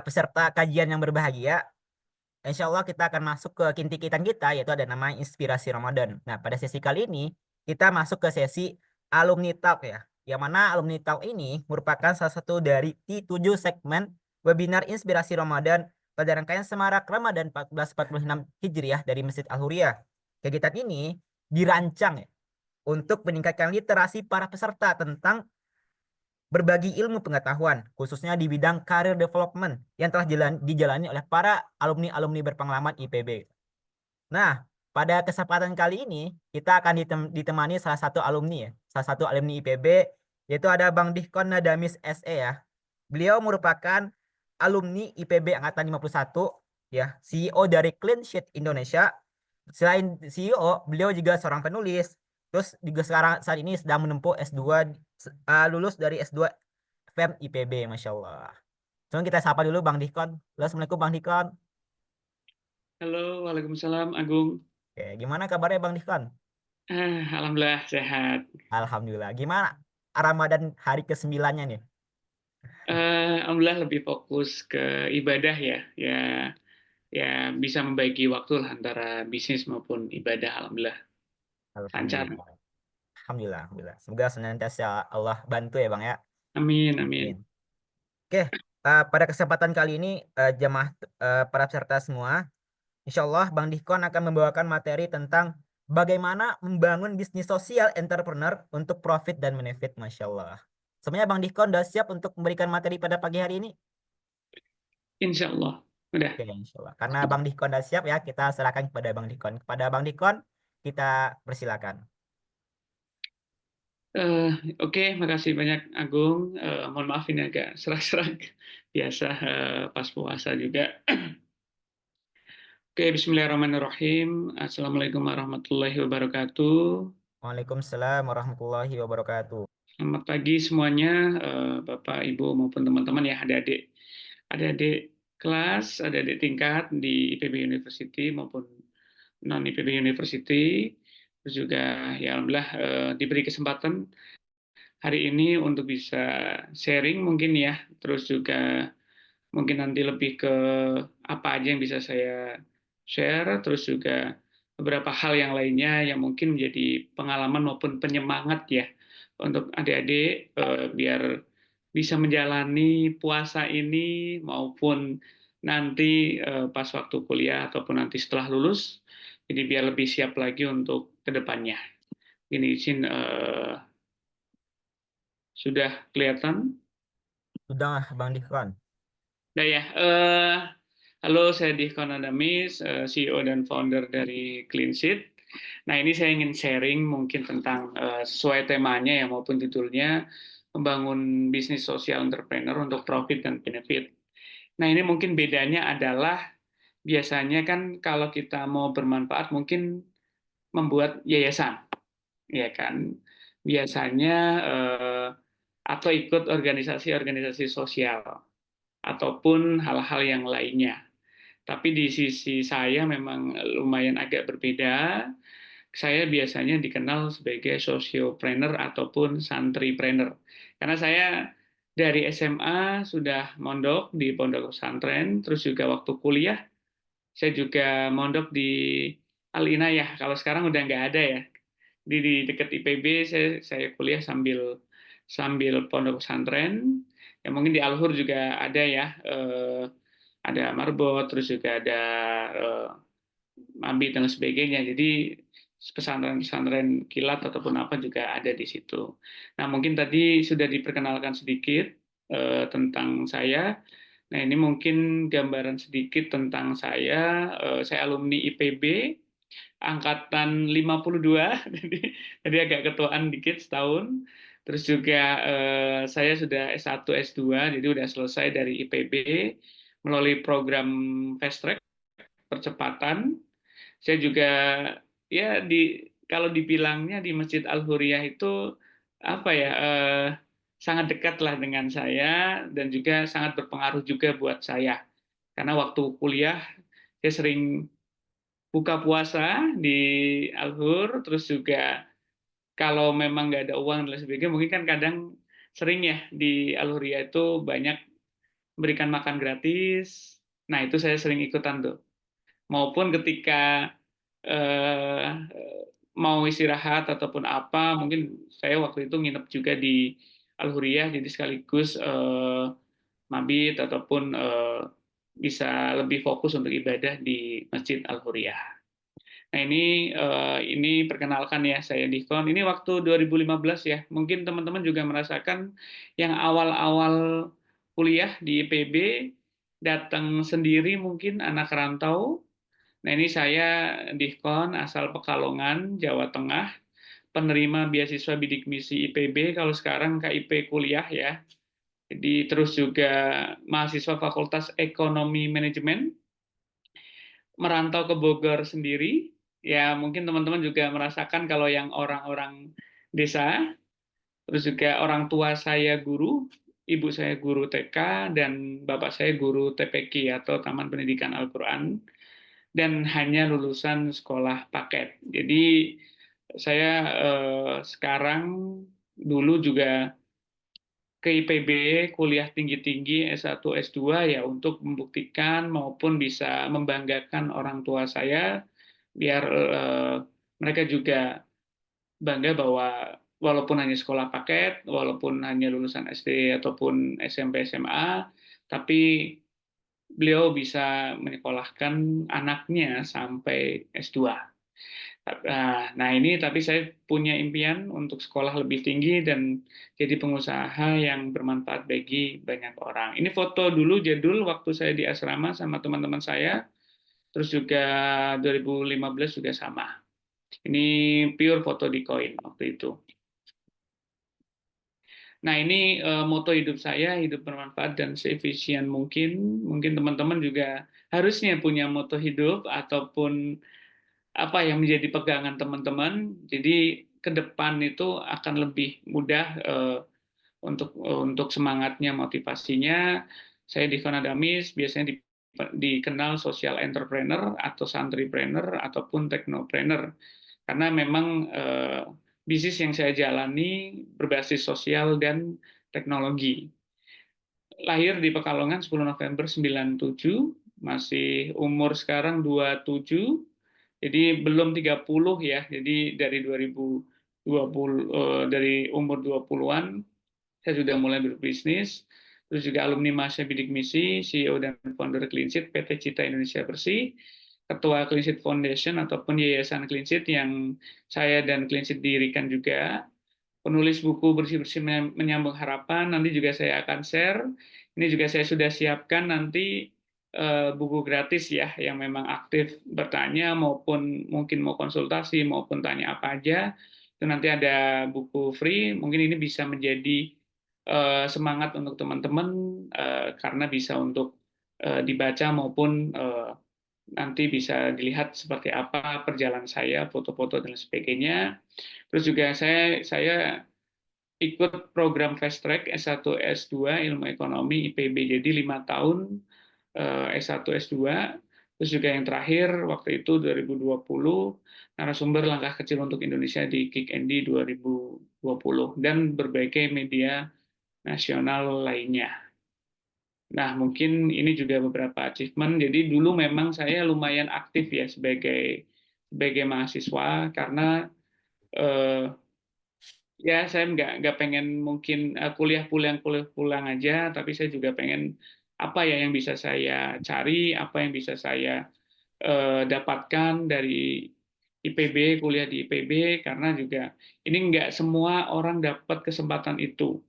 peserta kajian yang berbahagia, insya Allah kita akan masuk ke kinti-kintian kita, yaitu ada nama Inspirasi Ramadan. Nah, pada sesi kali ini, kita masuk ke sesi Alumni Talk ya. Yang mana Alumni Talk ini merupakan salah satu dari 7 segmen webinar Inspirasi Ramadan pada rangkaian Semarak Ramadan 1446 Hijriah dari Masjid Al-Huriyah. Kegiatan ini dirancang ya, untuk meningkatkan literasi para peserta tentang berbagi ilmu pengetahuan, khususnya di bidang career development yang telah dijalani oleh para alumni-alumni berpengalaman IPB. Nah, pada kesempatan kali ini kita akan ditemani salah satu alumni ya, salah satu alumni IPB, yaitu ada Bang Dihkon Nadamis SE ya. Beliau merupakan alumni IPB angkatan 51 ya, CEO dari Clean Sheet Indonesia. Selain CEO, beliau juga seorang penulis. Terus juga sekarang saat ini sedang menempuh S2, lulus dari S2 FEM IPB, Masya Allah. Langsung kita sapa dulu Bang Dihkon. Halo, Assalamualaikum Bang Dihkon. Halo, Waalaikumsalam, Agung. Oke, gimana kabarnya Bang Dihkon? Alhamdulillah sehat. Alhamdulillah. Gimana Ramadan hari ke-9-nya nih? Alhamdulillah lebih fokus ke ibadah ya. Ya bisa membagi waktu lah antara bisnis maupun ibadah. Alhamdulillah lancar. Alhamdulillah. Alhamdulillah. Alhamdulillah. Semoga senantiasa Allah bantu ya Bang ya. Amin, Amin. amin. Oke, pada kesempatan kali ini jemaah para peserta semua, insya Allah Bang Dihkon akan membawakan materi tentang bagaimana membangun bisnis sosial entrepreneur untuk profit dan benefit, Masya Allah. Sebenarnya Bang Dihkon sudah siap untuk memberikan materi pada pagi hari ini? Insya Allah. Udah. Oke, insya Allah. Karena Bang Dihkon sudah siap ya, kita serahkan kepada Bang Dihkon. Kepada Bang Dihkon, kita persilakan. Eh, Oke, makasih banyak Agung. Mohon maaf ini agak serak-serak. Biasa pas puasa juga. Oke, Bismillahirrahmanirrahim. Assalamualaikum warahmatullahi wabarakatuh. Waalaikumsalam warahmatullahi wabarakatuh. Selamat pagi semuanya, Bapak, Ibu, maupun teman-teman ya, adik-adik kelas, adik-adik tingkat di IPB University maupun non IPB University. Terus juga ya alhamdulillah diberi kesempatan hari ini untuk bisa sharing mungkin ya, terus juga mungkin nanti lebih ke apa aja yang bisa saya share, terus juga beberapa hal yang lainnya yang mungkin menjadi pengalaman maupun penyemangat ya untuk adik-adik biar bisa menjalani puasa ini maupun nanti pas waktu kuliah ataupun nanti setelah lulus, jadi biar lebih siap lagi untuk kedepannya. Ini izin sudah kelihatan. Sudah, Bang Dihkon. Nah ya, halo saya Dihkon Adamis, CEO dan founder dari Clean Sheet. Nah ini saya ingin sharing mungkin tentang sesuai temanya ya maupun judulnya membangun bisnis sosial entrepreneur untuk profit dan benefit. Nah ini mungkin bedanya adalah biasanya kan kalau kita mau bermanfaat mungkin membuat yayasan, ya kan? Biasanya atau ikut organisasi-organisasi sosial ataupun hal-hal yang lainnya. Tapi di sisi saya memang lumayan agak berbeda. Saya biasanya dikenal sebagai sociopreneur ataupun santripreneur. Karena saya dari SMA sudah mondok di pondok pesantren, terus juga waktu kuliah saya juga mondok di Al Inayah. Kalau sekarang udah nggak ada ya. Di dekat IPB saya kuliah sambil sambil pondok pesantren. Ya mungkin di Al-Hur juga ada ya. Ada marbot, terus juga ada mabit dan sebagainya. Jadi pesantren-pesantren kilat ataupun apa juga ada di situ. Nah, mungkin tadi sudah diperkenalkan sedikit tentang saya. Nah, ini mungkin gambaran sedikit tentang saya. Saya alumni IPB angkatan 52, jadi agak ketuaan dikit setahun. Terus juga saya sudah S1, S2, jadi sudah selesai dari IPB melalui program fast track percepatan. Saya juga ya kalau dibilangnya di Masjid Al-Huriyah itu apa ya sangat dekat lah dengan saya dan juga sangat berpengaruh juga buat saya. Karena waktu kuliah saya sering buka puasa di Al-Hur, terus juga kalau memang nggak ada uang dan lain sebagainya, mungkin kan kadang sering ya di Al-Huriyah itu banyak berikan makan gratis. Nah, itu saya sering ikutan tuh. Maupun ketika eh, mau istirahat ataupun apa, mungkin saya waktu itu nginep juga di Al-Huriyah, jadi sekaligus mabit ataupun bisa lebih fokus untuk ibadah di Masjid Al-Huriyah. Nah, ini perkenalkan ya saya Dikon. Ini waktu 2015 ya. Mungkin teman-teman juga merasakan yang awal-awal kuliah di IPB datang sendiri mungkin anak rantau. Nah, ini saya Dikon asal Pekalongan, Jawa Tengah, penerima beasiswa bidik misi IPB, kalau sekarang KIP kuliah ya. Jadi terus juga mahasiswa Fakultas Ekonomi Manajemen, merantau ke Bogor sendiri. Ya, mungkin teman-teman juga merasakan kalau yang orang-orang desa, terus juga orang tua saya guru, ibu saya guru TK, dan bapak saya guru TPQ atau Taman Pendidikan Al-Quran, dan hanya lulusan sekolah paket. Jadi saya sekarang dulu juga ke IPB, kuliah tinggi-tinggi S1, S2 ya untuk membuktikan maupun bisa membanggakan orang tua saya biar mereka juga bangga bahwa walaupun hanya sekolah paket, walaupun hanya lulusan SD ataupun SMP SMA, tapi beliau bisa menyekolahkan anaknya sampai S2. Nah, ini tapi saya punya impian untuk sekolah lebih tinggi dan jadi pengusaha yang bermanfaat bagi banyak orang. Ini foto dulu jadul waktu saya di asrama sama teman-teman saya, terus juga 2015 juga sama. Ini pure foto di koin waktu itu. Nah, ini moto hidup saya, hidup bermanfaat dan seefisien mungkin. Mungkin teman-teman juga harusnya punya moto hidup ataupun apa yang menjadi pegangan teman-teman. Jadi ke depan itu akan lebih mudah untuk semangatnya, motivasinya. Saya di Kanadamis biasanya dikenal social entrepreneur atau santripreneur ataupun technopreneur karena memang bisnis yang saya jalani berbasis sosial dan teknologi. Lahir di Pekalongan 10 November 97, masih umur sekarang 27, jadi belum 30 ya. Jadi dari 2020 dari umur 20-an saya sudah mulai berbisnis. Terus juga alumni Masa Bidik Misi, CEO dan founder Cleanseed PT Cita Indonesia Bersih, Ketua Cleanseed Foundation ataupun Yayasan Cleanseed yang saya dan Cleanseed dirikan juga, penulis buku Bersih-Bersih Menyambung Harapan, nanti juga saya akan share. Ini juga saya sudah siapkan nanti buku gratis ya, yang memang aktif bertanya maupun mungkin mau konsultasi maupun tanya apa aja, itu nanti ada buku free, mungkin ini bisa menjadi semangat untuk teman-teman karena bisa untuk dibaca maupun nanti bisa dilihat seperti apa perjalanan saya, foto-foto dan sebagainya. Terus juga saya ikut program fast track S1 S2 ilmu ekonomi IPB, jadi 5 tahun S1 S2. Terus juga yang terakhir waktu itu 2020 narasumber langkah kecil untuk Indonesia di Kick Andy 2020 dan berbagai media nasional lainnya. Nah, mungkin ini juga beberapa achievement. Jadi dulu memang saya lumayan aktif ya sebagai mahasiswa karena eh, ya saya nggak pengen mungkin kuliah pulang aja, tapi saya juga pengen apa ya yang bisa saya cari, apa yang bisa saya dapatkan dari IPB, kuliah di IPB, karena juga ini nggak semua orang dapat kesempatan itu.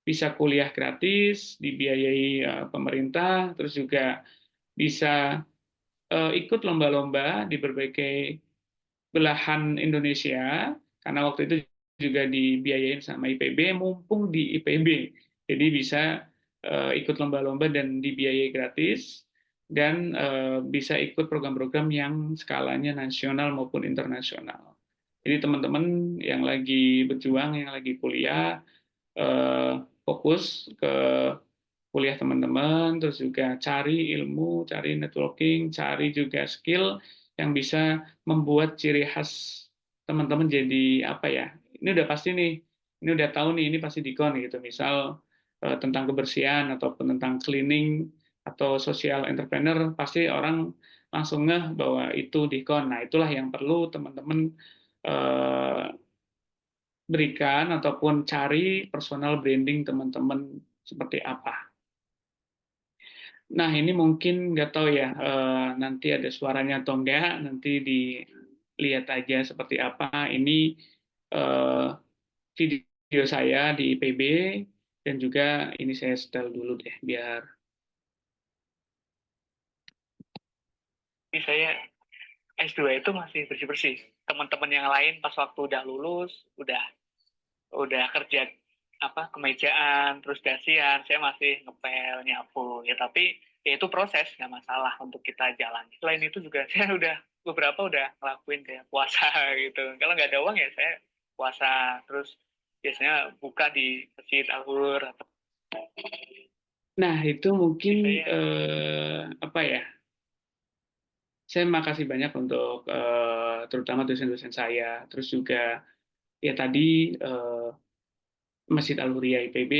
Bisa kuliah gratis, dibiayai pemerintah, terus juga bisa ikut lomba-lomba di berbagai belahan Indonesia, karena waktu itu juga dibiayain sama IPB, mumpung di IPB. Jadi bisa ikut lomba-lomba dan dibiayai gratis, dan bisa ikut program-program yang skalanya nasional maupun internasional. Jadi teman-teman yang lagi berjuang, yang lagi kuliah, eh, fokus ke kuliah teman-teman, terus juga cari ilmu, cari networking, cari juga skill yang bisa membuat ciri khas teman-teman jadi apa ya? Ini udah pasti nih, ini udah tahu nih, ini pasti Dikon gitu. Misal tentang kebersihan ataupun tentang cleaning atau social entrepreneur, pasti orang langsung ngeh bahwa itu dikon. Nah, itulah yang perlu teman-teman eh, berikan ataupun cari personal branding teman-teman seperti apa. Nah, ini mungkin nggak tahu ya, nanti ada suaranya atau enggak, nanti dilihat aja seperti apa. Ini eh, video saya di IPB, dan juga ini saya setel dulu deh, biar Ini saya S2 itu masih bersih-bersih. Teman-teman yang lain pas waktu udah lulus, udah kerja apa kemejaan, terus dasian, saya masih ngepel, nyapu. Ya tapi ya itu proses, nggak masalah untuk kita jalan. Selain itu juga saya udah ngelakuin kayak puasa gitu. Kalau nggak ada uang ya saya puasa, terus biasanya buka di masjid Al-Hur. nah itu mungkin Saya apa ya? Saya makasih banyak untuk terutama dosen-dosen saya, terus juga ya tadi Masjid Al-Huria IPB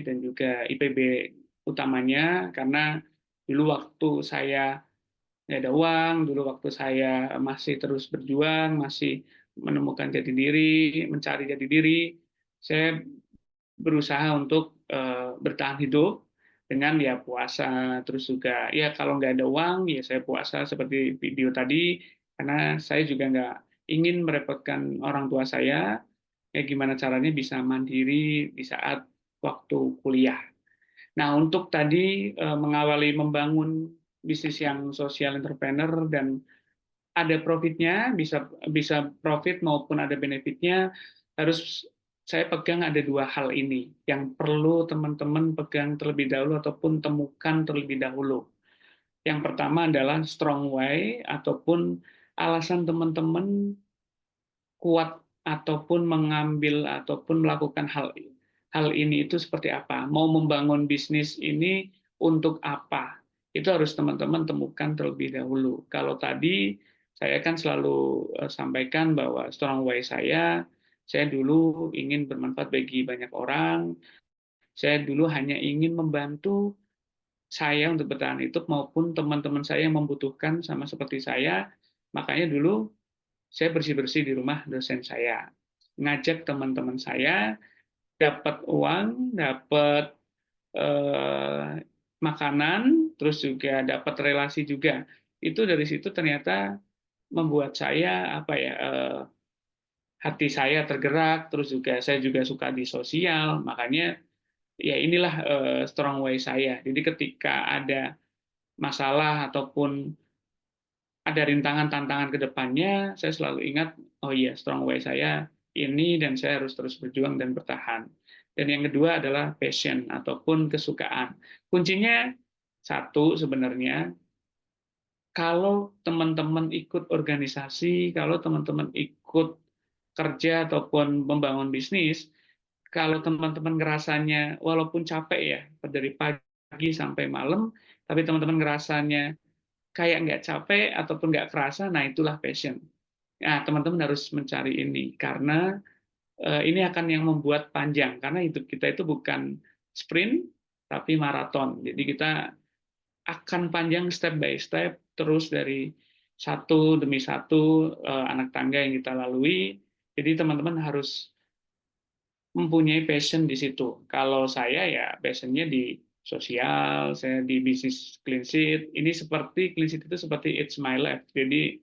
dan juga IPB utamanya, karena dulu waktu saya nggak ada uang, dulu waktu saya masih terus berjuang, masih menemukan jati diri, mencari jati diri, saya berusaha untuk bertahan hidup dengan ya puasa, terus juga ya kalau nggak ada uang ya saya puasa seperti video tadi, karena saya juga nggak ingin merepotkan orang tua saya, ya gimana caranya bisa mandiri di saat waktu kuliah. Nah, untuk tadi mengawali membangun bisnis yang social entrepreneur dan ada profitnya, bisa bisa profit maupun ada benefitnya, harus saya pegang ada dua hal ini yang perlu teman-teman pegang terlebih dahulu ataupun temukan terlebih dahulu. Yang pertama adalah strong why ataupun alasan teman-teman kuat ataupun mengambil ataupun melakukan hal ini itu seperti apa. Mau membangun bisnis ini untuk apa? Itu harus teman-teman temukan terlebih dahulu. Kalau tadi saya kan selalu sampaikan bahwa strong why saya dulu ingin bermanfaat bagi banyak orang, saya dulu hanya ingin membantu saya untuk bertahan hidup maupun teman-teman saya yang membutuhkan sama seperti saya. Makanya dulu saya bersih-bersih di rumah dosen saya. Ngajak teman-teman saya, dapat uang, dapat eh, makanan, terus juga dapat relasi juga. Itu dari situ ternyata membuat saya apa ya, hati saya tergerak, terus juga saya juga suka di sosial, makanya ya inilah strong way saya. Jadi ketika ada masalah ataupun ada rintangan tantangan ke depannya, saya selalu ingat, oh iya, strong way saya ini dan saya harus terus berjuang dan bertahan. Dan yang kedua adalah passion ataupun kesukaan. Kuncinya satu sebenarnya, kalau teman-teman ikut organisasi, kalau teman-teman ikut kerja ataupun membangun bisnis, kalau teman-teman ngerasanya walaupun capek ya dari pagi sampai malam, tapi teman-teman ngerasanya kayak nggak capek ataupun nggak kerasa, nah itulah passion. Nah, teman-teman harus mencari ini, karena ini akan yang membuat panjang, karena hidup kita itu bukan sprint, tapi maraton. Jadi kita akan panjang step by step, terus dari satu demi satu anak tangga yang kita lalui. Jadi teman-teman harus mempunyai passion di situ. Kalau saya ya passionnya di sosial, saya di bisnis clean sheet. Ini seperti clean sheet itu seperti it's my life. Jadi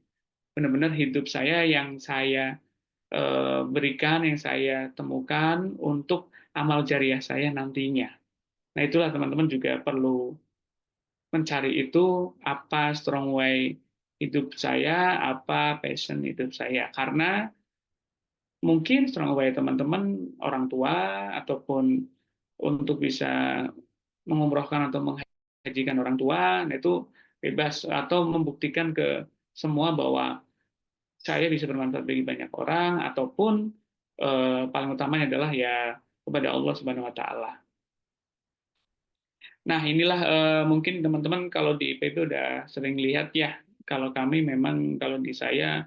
benar-benar hidup saya yang saya berikan, yang saya temukan untuk amal jariah saya nantinya. Nah, itulah teman-teman juga perlu mencari itu, apa strong way hidup saya, apa passion hidup saya. Karena mungkin strong way teman-teman orang tua ataupun untuk bisa mengumrohkan atau menghajikan orang tua, nah itu bebas, atau membuktikan ke semua bahwa saya bisa bermanfaat bagi banyak orang, ataupun paling utamanya adalah ya kepada Allah Subhanahu Wa Taala. Nah, inilah mungkin teman-teman kalau di IPB udah sering lihat ya, kalau kami memang kalau di saya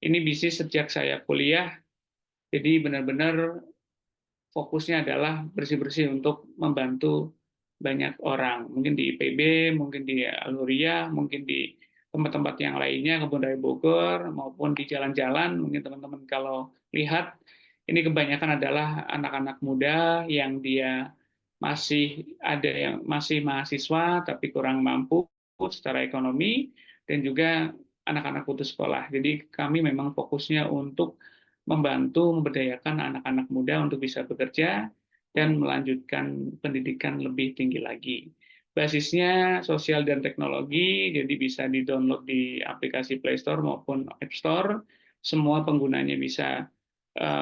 ini bisnis sejak saya kuliah, jadi benar-benar fokusnya adalah bersih-bersih untuk membantu banyak orang. Mungkin di IPB, mungkin di Aluria, mungkin di tempat-tempat yang lainnya, Kebun Raya Bogor, maupun di jalan-jalan. Mungkin teman-teman kalau lihat, ini kebanyakan adalah anak-anak muda yang dia masih ada yang masih mahasiswa tapi kurang mampu secara ekonomi, dan juga anak-anak putus sekolah. Jadi kami memang fokusnya untuk membantu memberdayakan anak-anak muda untuk bisa bekerja dan melanjutkan pendidikan lebih tinggi lagi. Basisnya sosial dan teknologi, jadi bisa di-download di aplikasi Play Store maupun App Store. Semua penggunanya bisa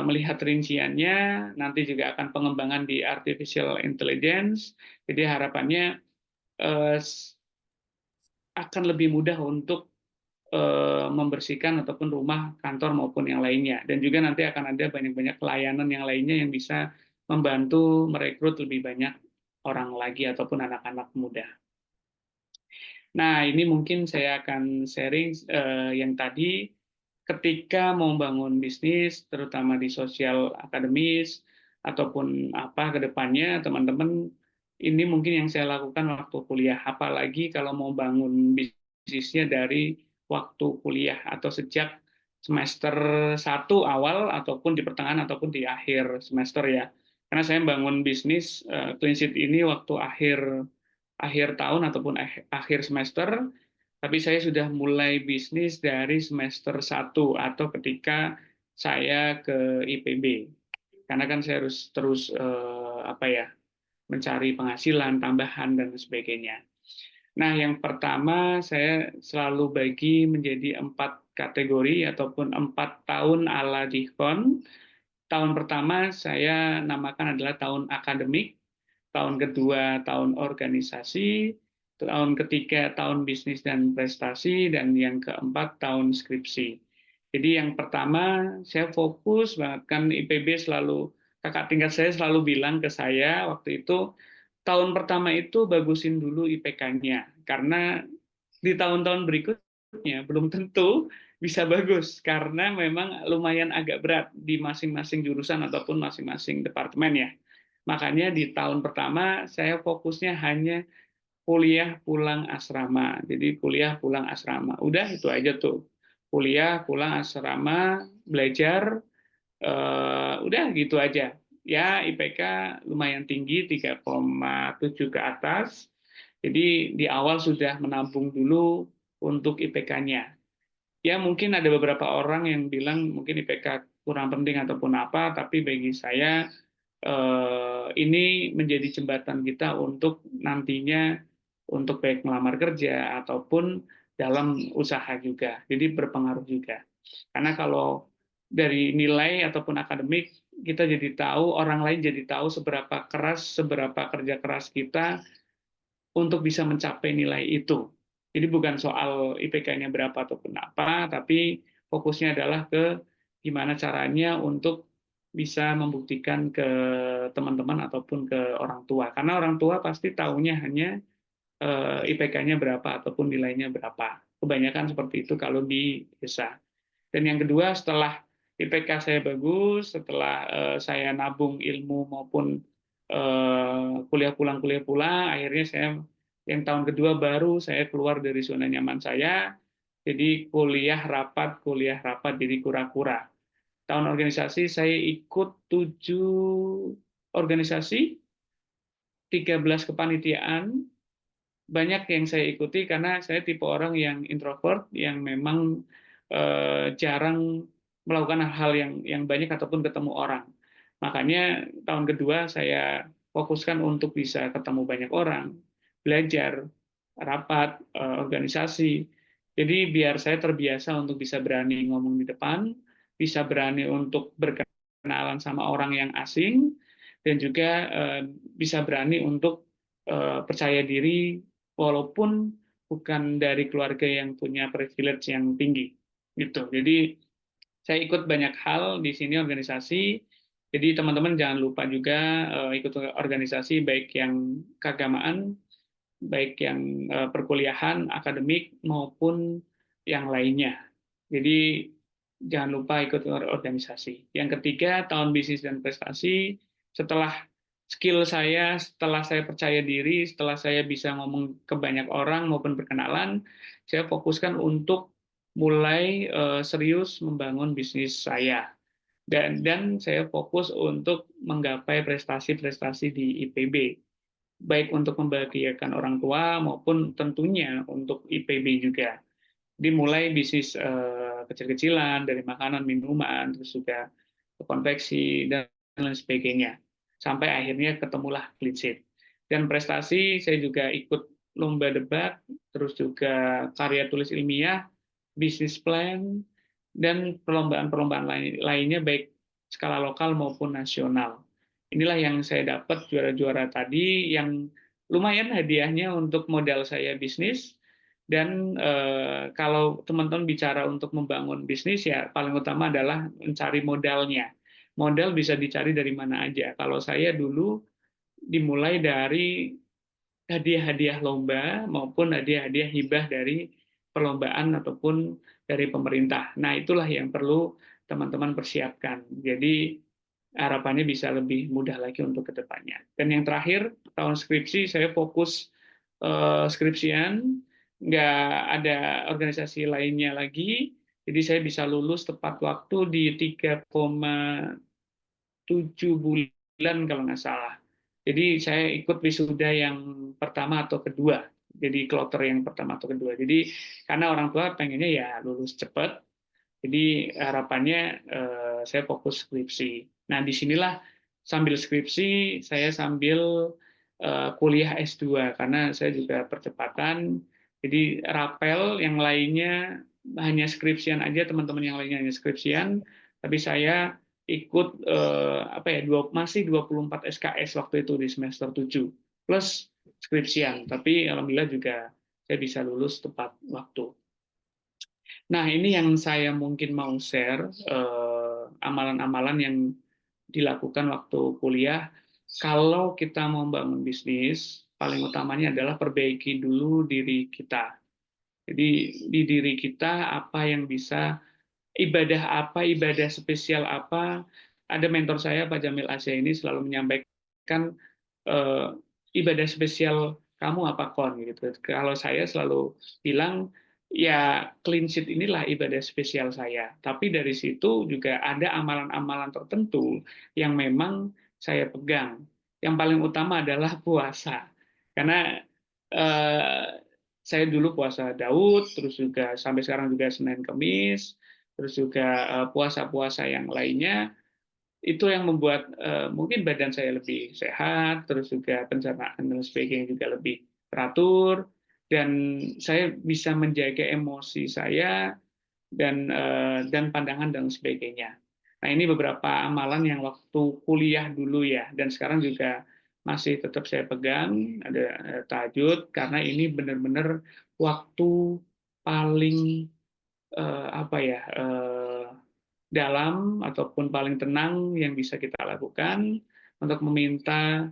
melihat rinciannya, nanti juga akan pengembangan di artificial intelligence. Jadi harapannya eh, akan lebih mudah untuk membersihkan ataupun rumah, kantor maupun yang lainnya. Dan juga nanti akan ada banyak-banyak layanan yang lainnya yang bisa membantu merekrut lebih banyak orang lagi ataupun anak-anak muda. Nah, ini mungkin saya akan sharing yang tadi, ketika mau bangun bisnis, terutama di sosial akademis, ataupun apa ke depannya, teman-teman, ini mungkin yang saya lakukan waktu kuliah. Apalagi kalau mau bangun bisnisnya dari waktu kuliah, atau sejak semester 1 awal, ataupun di pertengahan, ataupun di akhir semester ya. Karena saya bangun bisnis Clean Sheet ini waktu akhir tahun ataupun akhir semester, tapi saya sudah mulai bisnis dari semester 1 atau ketika saya ke IPB. Karena kan saya harus terus mencari penghasilan tambahan dan sebagainya. Nah, yang pertama saya selalu bagi menjadi 4 kategori ataupun 4 tahun ala Dihkon. Tahun pertama saya namakan adalah tahun akademik, tahun kedua tahun organisasi, tahun ketiga tahun bisnis dan prestasi, dan yang keempat tahun skripsi. Jadi yang pertama saya fokus banget, kan IPB selalu, kakak tingkat saya selalu bilang ke saya waktu itu, tahun pertama itu bagusin dulu IPK-nya, karena di tahun-tahun berikutnya belum tentu bisa bagus, karena memang lumayan agak berat di masing-masing jurusan ataupun masing-masing departemen ya. Makanya di tahun pertama saya fokusnya hanya kuliah pulang asrama. Jadi kuliah pulang asrama. Udah itu aja tuh. Kuliah pulang asrama, belajar, udah gitu aja. Ya IPK lumayan tinggi, 3,7 ke atas. Jadi di awal sudah menabung dulu untuk IPK-nya. Ya mungkin ada beberapa orang yang bilang mungkin IPK kurang penting ataupun apa, tapi bagi saya ini menjadi jembatan kita untuk nantinya untuk baik melamar kerja ataupun dalam usaha juga. Jadi berpengaruh juga. Karena kalau dari nilai ataupun akademik, kita jadi tahu, orang lain jadi tahu seberapa keras, seberapa kerja keras kita untuk bisa mencapai nilai itu. Jadi bukan soal IPK-nya berapa ataupun apa, tapi fokusnya adalah ke gimana caranya untuk bisa membuktikan ke teman-teman ataupun ke orang tua. Karena orang tua pasti tahunya hanya IPK-nya berapa ataupun nilainya berapa. Kebanyakan seperti itu kalau di desa. Dan yang kedua, setelah IPK saya bagus, setelah saya nabung ilmu maupun kuliah pulang, akhirnya saya yang tahun kedua baru saya keluar dari zona nyaman saya, jadi kuliah rapat, jadi kura-kura. Tahun organisasi saya ikut 7 organisasi, 13 kepanitiaan, banyak yang saya ikuti karena saya tipe orang yang introvert, yang memang jarang melakukan hal-hal yang banyak ataupun ketemu orang. Makanya tahun kedua saya fokuskan untuk bisa ketemu banyak orang, belajar, rapat, organisasi. Jadi biar saya terbiasa untuk bisa berani ngomong di depan, bisa berani untuk berkenalan sama orang yang asing, dan juga bisa berani untuk percaya diri walaupun bukan dari keluarga yang punya privilege yang tinggi gitu. Jadi saya ikut banyak hal di sini organisasi. Jadi teman-teman jangan lupa juga ikut organisasi baik yang keagamaan, baik yang perkuliahan, akademik maupun yang lainnya. Jadi jangan lupa ikut organisasi. Yang ketiga, tahun bisnis dan prestasi. setelah skill saya, setelah saya percaya diri, setelah saya bisa ngomong ke banyak orang maupun berkenalan, saya fokuskan untuk mulai serius membangun bisnis saya. Dan saya fokus untuk menggapai prestasi-prestasi di IPB, baik untuk membahagiakan orang tua maupun tentunya untuk IPB juga. Dimulai bisnis kecil-kecilan dari makanan, minuman, terus juga konveksi dan lain sebagainya. Sampai akhirnya ketemulah Clean. Dan prestasi saya juga ikut lomba debat, terus juga karya tulis ilmiah, bisnis plan, dan perlombaan-perlombaan lainnya baik skala lokal maupun nasional. Inilah yang saya dapat juara-juara tadi yang lumayan hadiahnya untuk modal saya bisnis. Dan kalau teman-teman bicara untuk membangun bisnis, ya paling utama adalah mencari modalnya. Modal bisa dicari dari mana aja. Kalau saya dulu dimulai dari hadiah-hadiah lomba maupun hadiah-hadiah hibah dari perlombaan ataupun dari pemerintah. Nah, itulah yang perlu teman-teman persiapkan. Jadi harapannya bisa lebih mudah lagi untuk kedepannya. Dan yang terakhir, tahun skripsi saya fokus skripsian, nggak ada organisasi lainnya lagi, jadi saya bisa lulus tepat waktu di 3,7 bulan kalau nggak salah. Jadi saya ikut wisuda yang pertama atau kedua, jadi kloter yang pertama atau kedua. Jadi karena orang tua pengennya ya lulus cepat, jadi harapannya saya fokus skripsi. Nah, disinilah sambil skripsi, saya sambil kuliah S2, karena saya juga percepatan. Jadi rapel yang lainnya hanya skripsian aja, teman-teman yang lainnya hanya skripsian, tapi saya ikut masih 24 SKS waktu itu di semester 7, plus skripsian. Tapi alhamdulillah juga saya bisa lulus tepat waktu. Nah, ini yang saya mungkin mau share, amalan-amalan yang dilakukan waktu kuliah. Kalau kita mau membangun bisnis, paling utamanya adalah perbaiki dulu diri kita. Jadi di diri kita apa yang bisa, ibadah spesial apa. Ada mentor saya, Pak Jamil Asya ini selalu menyampaikan, eh, ibadah spesial kamu apa kon gitu. Kalau saya selalu bilang ya clean sheet inilah ibadah spesial saya. Tapi dari situ juga ada amalan-amalan tertentu yang memang saya pegang. Yang paling utama adalah puasa. Karena eh, saya dulu puasa Daud, terus juga sampai sekarang juga Senin Kemis, terus juga puasa-puasa yang lainnya, itu yang membuat mungkin badan saya lebih sehat, terus juga pencernaan dan sebagainya juga lebih teratur, dan saya bisa menjaga emosi saya dan pandangan dan sebagainya. Nah, ini beberapa amalan yang waktu kuliah dulu ya, dan sekarang juga masih tetap saya pegang, ada tahajud, karena ini benar-benar waktu paling dalam ataupun paling tenang yang bisa kita lakukan untuk meminta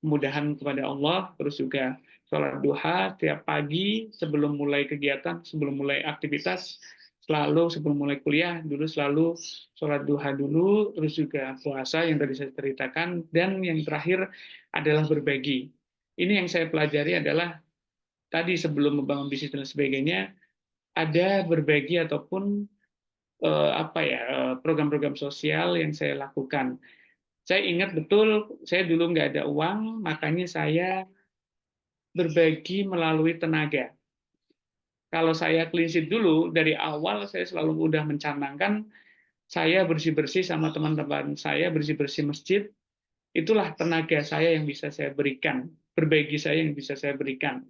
kemudahan kepada Allah, terus juga sholat duha tiap pagi sebelum mulai kegiatan, sebelum mulai aktivitas, selalu sebelum mulai kuliah dulu selalu sholat duha dulu, terus juga puasa yang tadi saya ceritakan, dan yang terakhir adalah berbagi. Ini yang saya pelajari adalah tadi sebelum membangun bisnis dan sebagainya, ada berbagi ataupun program-program sosial yang saya lakukan. Saya ingat betul, saya dulu nggak ada uang, makanya saya berbagi melalui tenaga. Kalau saya clean sheet dulu, dari awal saya selalu udah mencanangkan, saya bersih-bersih sama teman-teman saya, bersih-bersih masjid, itulah tenaga saya yang bisa saya berikan, berbagi saya yang bisa saya berikan.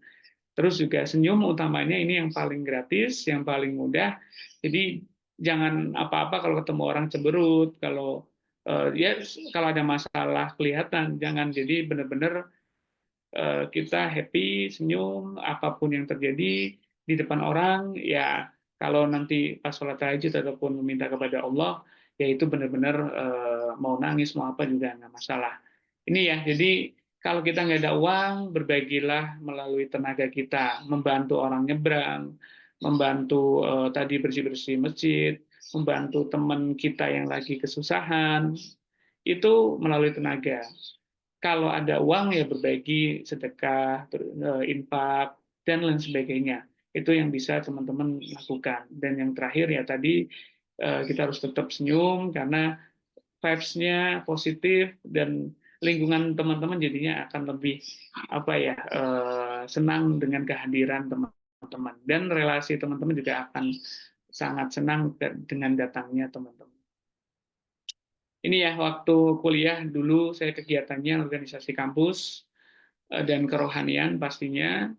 Terus juga senyum utamanya ini yang paling gratis, yang paling mudah. Jadi jangan apa-apa kalau ketemu orang cemberut, kalau kalau ada masalah kelihatan, jangan. Jadi benar-benar kita happy, senyum, apapun yang terjadi di depan orang, ya kalau nanti pas sholat tahajud ataupun meminta kepada Allah, ya itu benar-benar mau nangis, mau apa juga nggak masalah. Ini ya, jadi kalau kita nggak ada uang, berbagilah melalui tenaga kita, membantu orang nyebrang, membantu tadi bersih-bersih masjid, membantu teman kita yang lagi kesusahan, itu melalui tenaga. Kalau ada uang ya berbagi, sedekah, infak, dan lain sebagainya. Itu yang bisa teman-teman lakukan. Dan yang terakhir ya tadi, kita harus tetap senyum karena vibes-nya positif dan lingkungan teman-teman jadinya akan lebih senang dengan kehadiran teman-teman, dan relasi teman-teman juga akan sangat senang dengan datangnya teman-teman. Ini ya waktu kuliah dulu saya kegiatannya organisasi kampus dan kerohanian pastinya.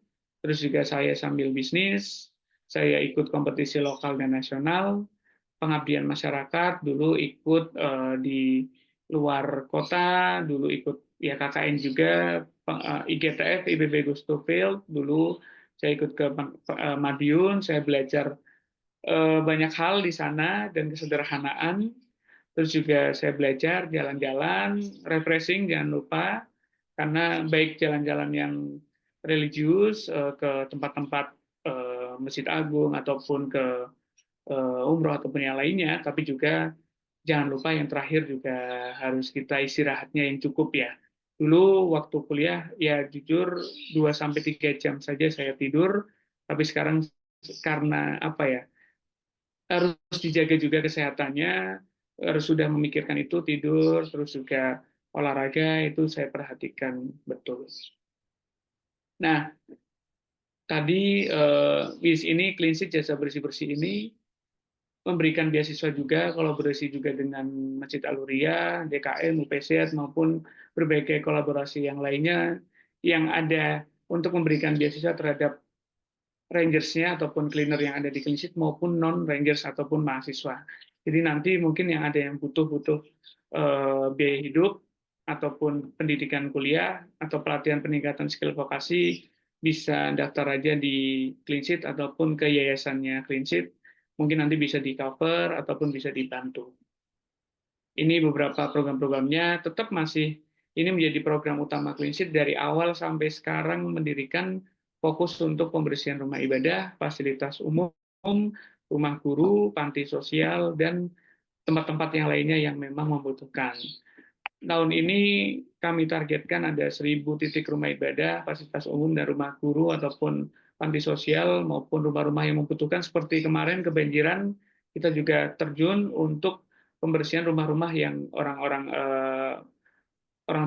Terus juga saya sambil bisnis, saya ikut kompetisi lokal dan nasional, pengabdian masyarakat, dulu ikut di luar kota, dulu ikut ya KKN juga, IGTF, IBB Gusto Field, dulu saya ikut ke Madiun, saya belajar banyak hal di sana dan kesederhanaan. Terus juga saya belajar jalan-jalan, refreshing jangan lupa, karena baik jalan-jalan yang religius ke tempat-tempat Masjid Agung ataupun ke umroh ataupun yang lainnya, tapi juga jangan lupa yang terakhir juga harus kita istirahatnya yang cukup ya. Dulu waktu kuliah ya jujur 2-3 jam saja saya tidur, tapi sekarang karena harus dijaga juga kesehatannya, harus sudah memikirkan itu tidur, terus juga olahraga itu saya perhatikan betul. Nah, tadi WIS ini Clean Sheet Jasa Bersih-Bersih ini memberikan beasiswa juga, kolaborasi juga dengan Masjid Al-Huria, DKM, UPZ, maupun berbagai kolaborasi yang lainnya yang ada untuk memberikan beasiswa terhadap Rangers-nya ataupun cleaner yang ada di Clean Sheet maupun non-Rangers ataupun mahasiswa. Jadi nanti mungkin yang ada yang butuh biaya hidup ataupun pendidikan kuliah atau pelatihan peningkatan skill vokasi bisa daftar aja di Clean Sheet ataupun ke yayasannya Clean Sheet. Mungkin nanti bisa di-cover ataupun bisa dibantu. Ini beberapa program-programnya, tetap masih ini menjadi program utama Clean Sheet dari awal sampai sekarang, mendirikan fokus untuk pembersihan rumah ibadah, fasilitas umum, rumah guru, panti sosial, dan tempat-tempat yang lainnya yang memang membutuhkan. Tahun ini kami targetkan ada 1.000 titik rumah ibadah, fasilitas umum, dan rumah guru ataupun panti sosial maupun rumah-rumah yang membutuhkan. Seperti kemarin kebanjiran, kita juga terjun untuk pembersihan rumah-rumah yang orang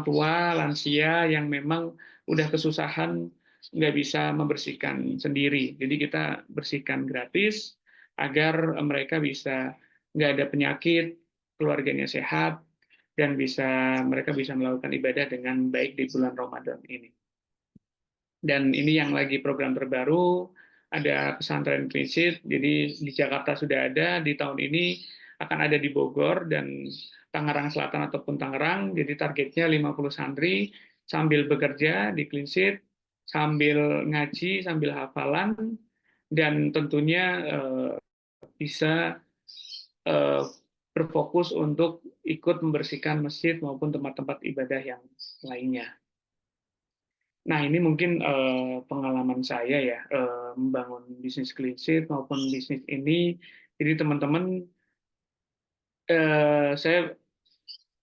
tua, lansia yang memang udah kesusahan nggak bisa membersihkan sendiri. Jadi kita bersihkan gratis agar mereka bisa nggak ada penyakit, keluarganya sehat, dan mereka bisa melakukan ibadah dengan baik di bulan Ramadan ini. Dan ini yang lagi program terbaru, ada pesantren Clean Sheet, jadi di Jakarta sudah ada, di tahun ini akan ada di Bogor dan Tangerang Selatan ataupun Tangerang, jadi targetnya 50 santri sambil bekerja di Clean Sheet, sambil ngaji, sambil hafalan, dan tentunya bisa berfokus untuk ikut membersihkan masjid maupun tempat-tempat ibadah yang lainnya. Nah, ini mungkin pengalaman saya ya, membangun bisnis Clean Sheet maupun bisnis ini. Jadi teman-teman, saya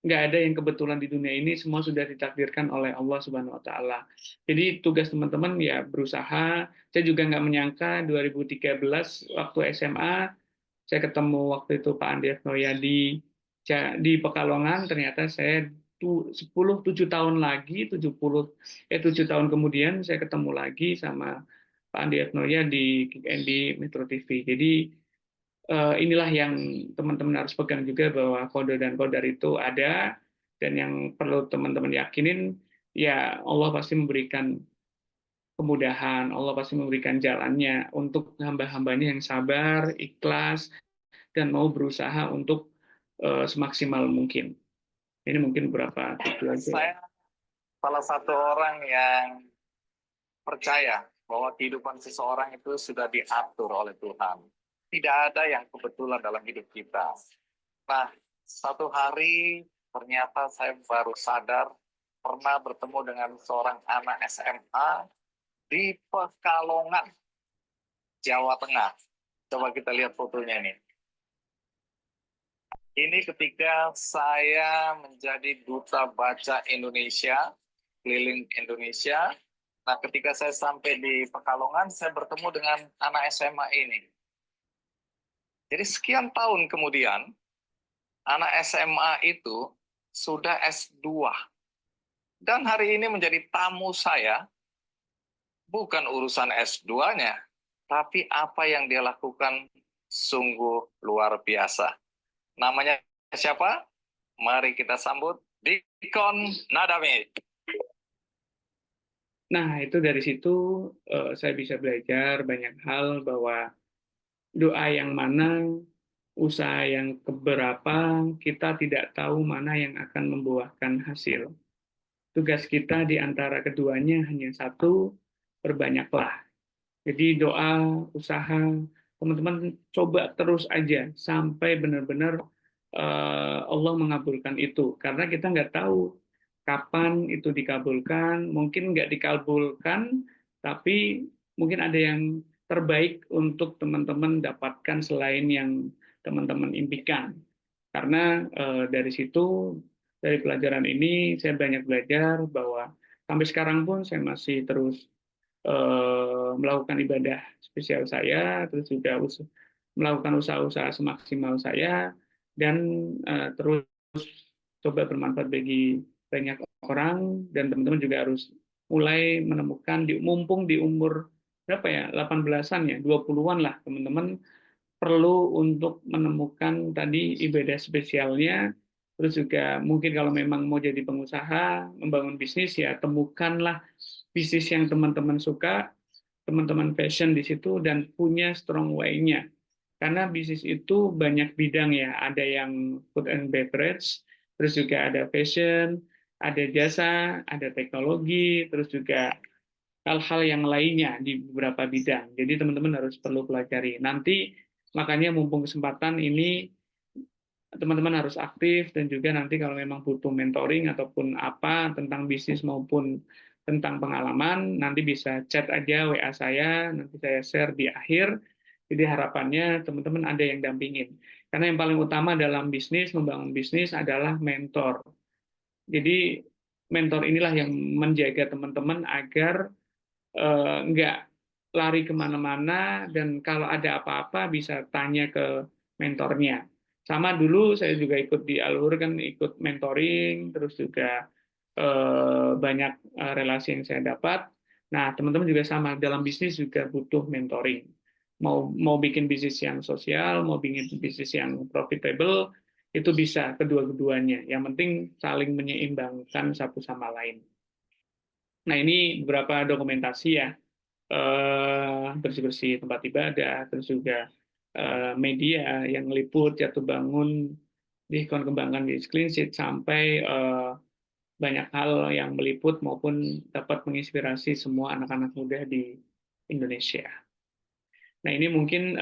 nggak ada yang kebetulan di dunia ini, semua sudah ditakdirkan oleh Allah Subhanahu Wa Taala. Jadi tugas teman-teman ya berusaha. Saya juga nggak menyangka 2013 waktu SMA, saya ketemu waktu itu Pak Andi Noyadi di Pekalongan, ternyata saya 7 tahun lagi, 7 tahun kemudian saya ketemu lagi sama Pak Andi Noya di Metro TV. Jadi inilah yang teman-teman harus pegang juga, bahwa kode dan kodar itu ada, dan yang perlu teman-teman yakinin ya Allah pasti memberikan kemudahan, Allah pasti memberikan jalannya untuk hamba-hambanya yang sabar, ikhlas, dan mau berusaha untuk semaksimal mungkin. Ini mungkin beberapa tips aja. Saya salah satu orang yang percaya bahwa kehidupan seseorang itu sudah diatur oleh Tuhan. Tidak ada yang kebetulan dalam hidup kita. Nah, satu hari ternyata saya baru sadar pernah bertemu dengan seorang anak SMA di Pekalongan, Jawa Tengah. Coba kita lihat fotonya ini. Ini ketika saya menjadi duta baca Indonesia, keliling Indonesia. Nah, ketika saya sampai di Pekalongan, saya bertemu dengan anak SMA ini. Jadi sekian tahun kemudian, anak SMA itu sudah S2. Dan hari ini menjadi tamu saya, bukan urusan S2-nya, tapi apa yang dia lakukan sungguh luar biasa. Namanya siapa? Mari kita sambut Dikon Nadami. Nah, itu dari situ saya bisa belajar banyak hal bahwa doa yang mana, usaha yang keberapa, kita tidak tahu mana yang akan membuahkan hasil. Tugas kita di antara keduanya hanya satu, perbanyaklah. Jadi doa, usaha, teman-teman coba terus aja sampai benar-benar Allah mengabulkan itu. Karena kita nggak tahu kapan itu dikabulkan, mungkin nggak dikabulkan, tapi mungkin ada yang terbaik untuk teman-teman dapatkan selain yang teman-teman impikan. Karena dari situ, dari pelajaran ini, saya banyak belajar bahwa sampai sekarang pun saya masih terus melakukan ibadah spesial saya, terus juga melakukan usaha-usaha semaksimal saya, dan terus coba bermanfaat bagi banyak orang, dan teman-teman juga harus mulai menemukan, mumpung di umur berapa ya, 18-an ya, 20-an lah, teman-teman perlu untuk menemukan tadi ibadah spesialnya, terus juga mungkin kalau memang mau jadi pengusaha, membangun bisnis, ya temukanlah bisnis yang teman-teman suka, teman-teman passion di situ, dan punya strong way-nya. Karena bisnis itu banyak bidang ya, ada yang food and beverage, terus juga ada fashion, ada jasa, ada teknologi, terus juga hal-hal yang lainnya di beberapa bidang. Jadi teman-teman harus perlu pelajari. Nanti makanya mumpung kesempatan ini, teman-teman harus aktif, dan juga nanti kalau memang butuh mentoring ataupun apa tentang bisnis maupun tentang pengalaman, nanti bisa chat aja WA saya, nanti saya share di akhir. Jadi harapannya teman-teman ada yang dampingin. Karena yang paling utama dalam bisnis, membangun bisnis adalah mentor. Jadi mentor inilah yang menjaga teman-teman agar nggak lari kemana-mana, dan kalau ada apa-apa bisa tanya ke mentornya. Sama dulu saya juga ikut di Alur, kan ikut mentoring, terus juga banyak relasi yang saya dapat. Nah, teman-teman juga sama, dalam bisnis juga butuh mentoring. Mau bikin bisnis yang sosial, mau bikin bisnis yang profitable, itu bisa kedua-keduanya. Yang penting saling menyeimbangkan satu sama lain. Nah, ini beberapa dokumentasi ya, bersih-bersih tempat ibadah, terus juga media yang meliput jatuh bangun di kembangkan di Clean Sheet, sampai banyak hal yang meliput maupun dapat menginspirasi semua anak-anak muda di Indonesia. Nah, ini mungkin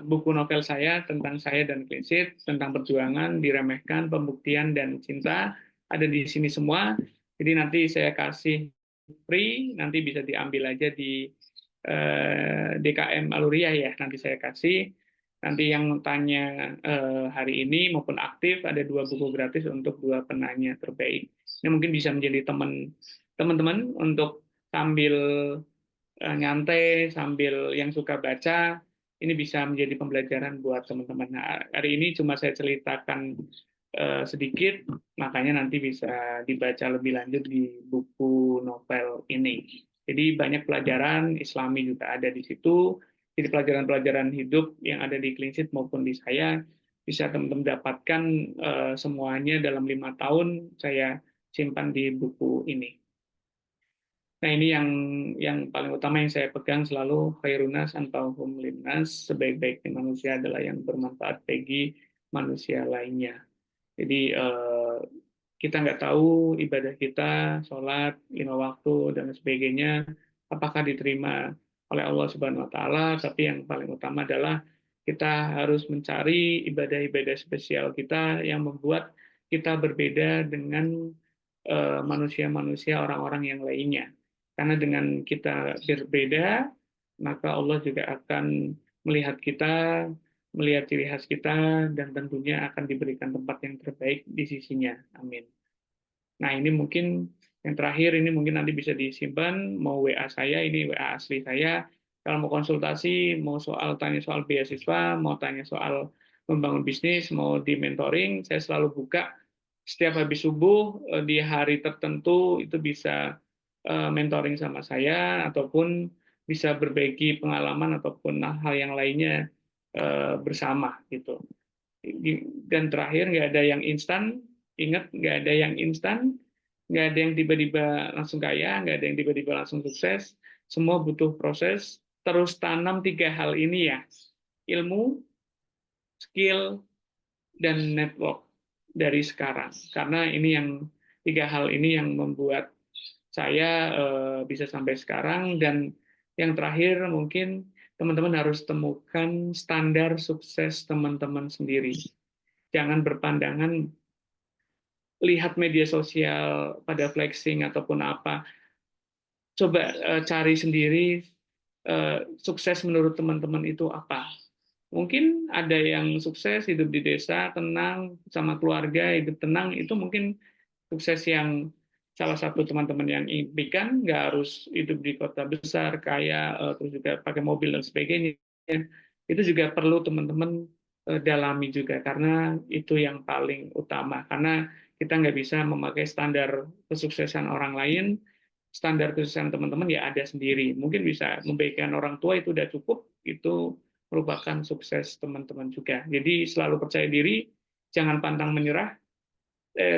buku novel saya tentang saya dan Clean Sheet, tentang perjuangan, diremehkan, pembuktian, dan cinta, ada di sini semua. Jadi nanti saya kasih free, nanti bisa diambil aja di DKM Aluriah ya, nanti saya kasih. Nanti yang tanya hari ini maupun aktif, ada 2 buku gratis untuk 2 penanya terbaik. Ini mungkin bisa menjadi teman-teman untuk sambil nyantai, sambil yang suka baca, ini bisa menjadi pembelajaran buat teman-teman. Nah, hari ini cuma saya ceritakan sedikit, makanya nanti bisa dibaca lebih lanjut di buku novel ini. Jadi banyak pelajaran Islami juga ada di situ. Jadi pelajaran-pelajaran hidup yang ada di Clean Sheet maupun di saya bisa teman-teman dapatkan semuanya dalam 5 tahun saya simpan di buku ini. Nah, ini yang paling utama yang saya pegang selalu, khairunas anfa'uhum linnas, sebaik-baiknya manusia adalah yang bermanfaat bagi manusia lainnya. Jadi kita nggak tahu ibadah kita, sholat, 5 waktu, dan sebagainya, apakah diterima oleh Allah Subhanahu Wa Taala. Tapi yang paling utama adalah kita harus mencari ibadah-ibadah spesial kita yang membuat kita berbeda dengan manusia-manusia, orang-orang yang lainnya. Karena dengan kita berbeda, maka Allah juga akan melihat kita melihat ciri khas kita, dan tentunya akan diberikan tempat yang terbaik di sisinya. Amin. Nah, ini mungkin yang terakhir, ini mungkin nanti bisa disimpan, mau WA saya, ini WA asli saya. Kalau mau konsultasi, mau tanya soal beasiswa, mau tanya soal membangun bisnis, mau di mentoring, saya selalu buka setiap habis subuh di hari tertentu itu bisa mentoring sama saya, ataupun bisa berbagi pengalaman ataupun hal yang lainnya bersama gitu. Dan terakhir, nggak ada yang instan. Ingat, nggak ada yang instan, nggak ada yang tiba-tiba langsung kaya, nggak ada yang tiba-tiba langsung sukses. Semua butuh proses. Terus tanam 3 hal ini ya: ilmu, skill, dan network dari sekarang. Karena ini yang 3 hal ini yang membuat saya bisa sampai sekarang. Dan yang terakhir, mungkin teman-teman harus temukan standar sukses teman-teman sendiri. Jangan berpandangan lihat media sosial pada flexing ataupun apa. Coba cari sendiri sukses menurut teman-teman itu apa. Mungkin ada yang sukses hidup di desa, tenang, sama keluarga, hidup tenang, itu mungkin sukses yang salah satu teman-teman yang impikan, nggak harus hidup di kota besar, kaya, terus juga pakai mobil dan sebagainya. Itu juga perlu teman-teman dalami juga, karena itu yang paling utama. Karena kita nggak bisa memakai standar kesuksesan orang lain, standar kesuksesan teman-teman ya ada sendiri. Mungkin bisa membaikkan orang tua itu udah cukup, itu merupakan sukses teman-teman juga. Jadi selalu percaya diri, jangan pantang menyerah,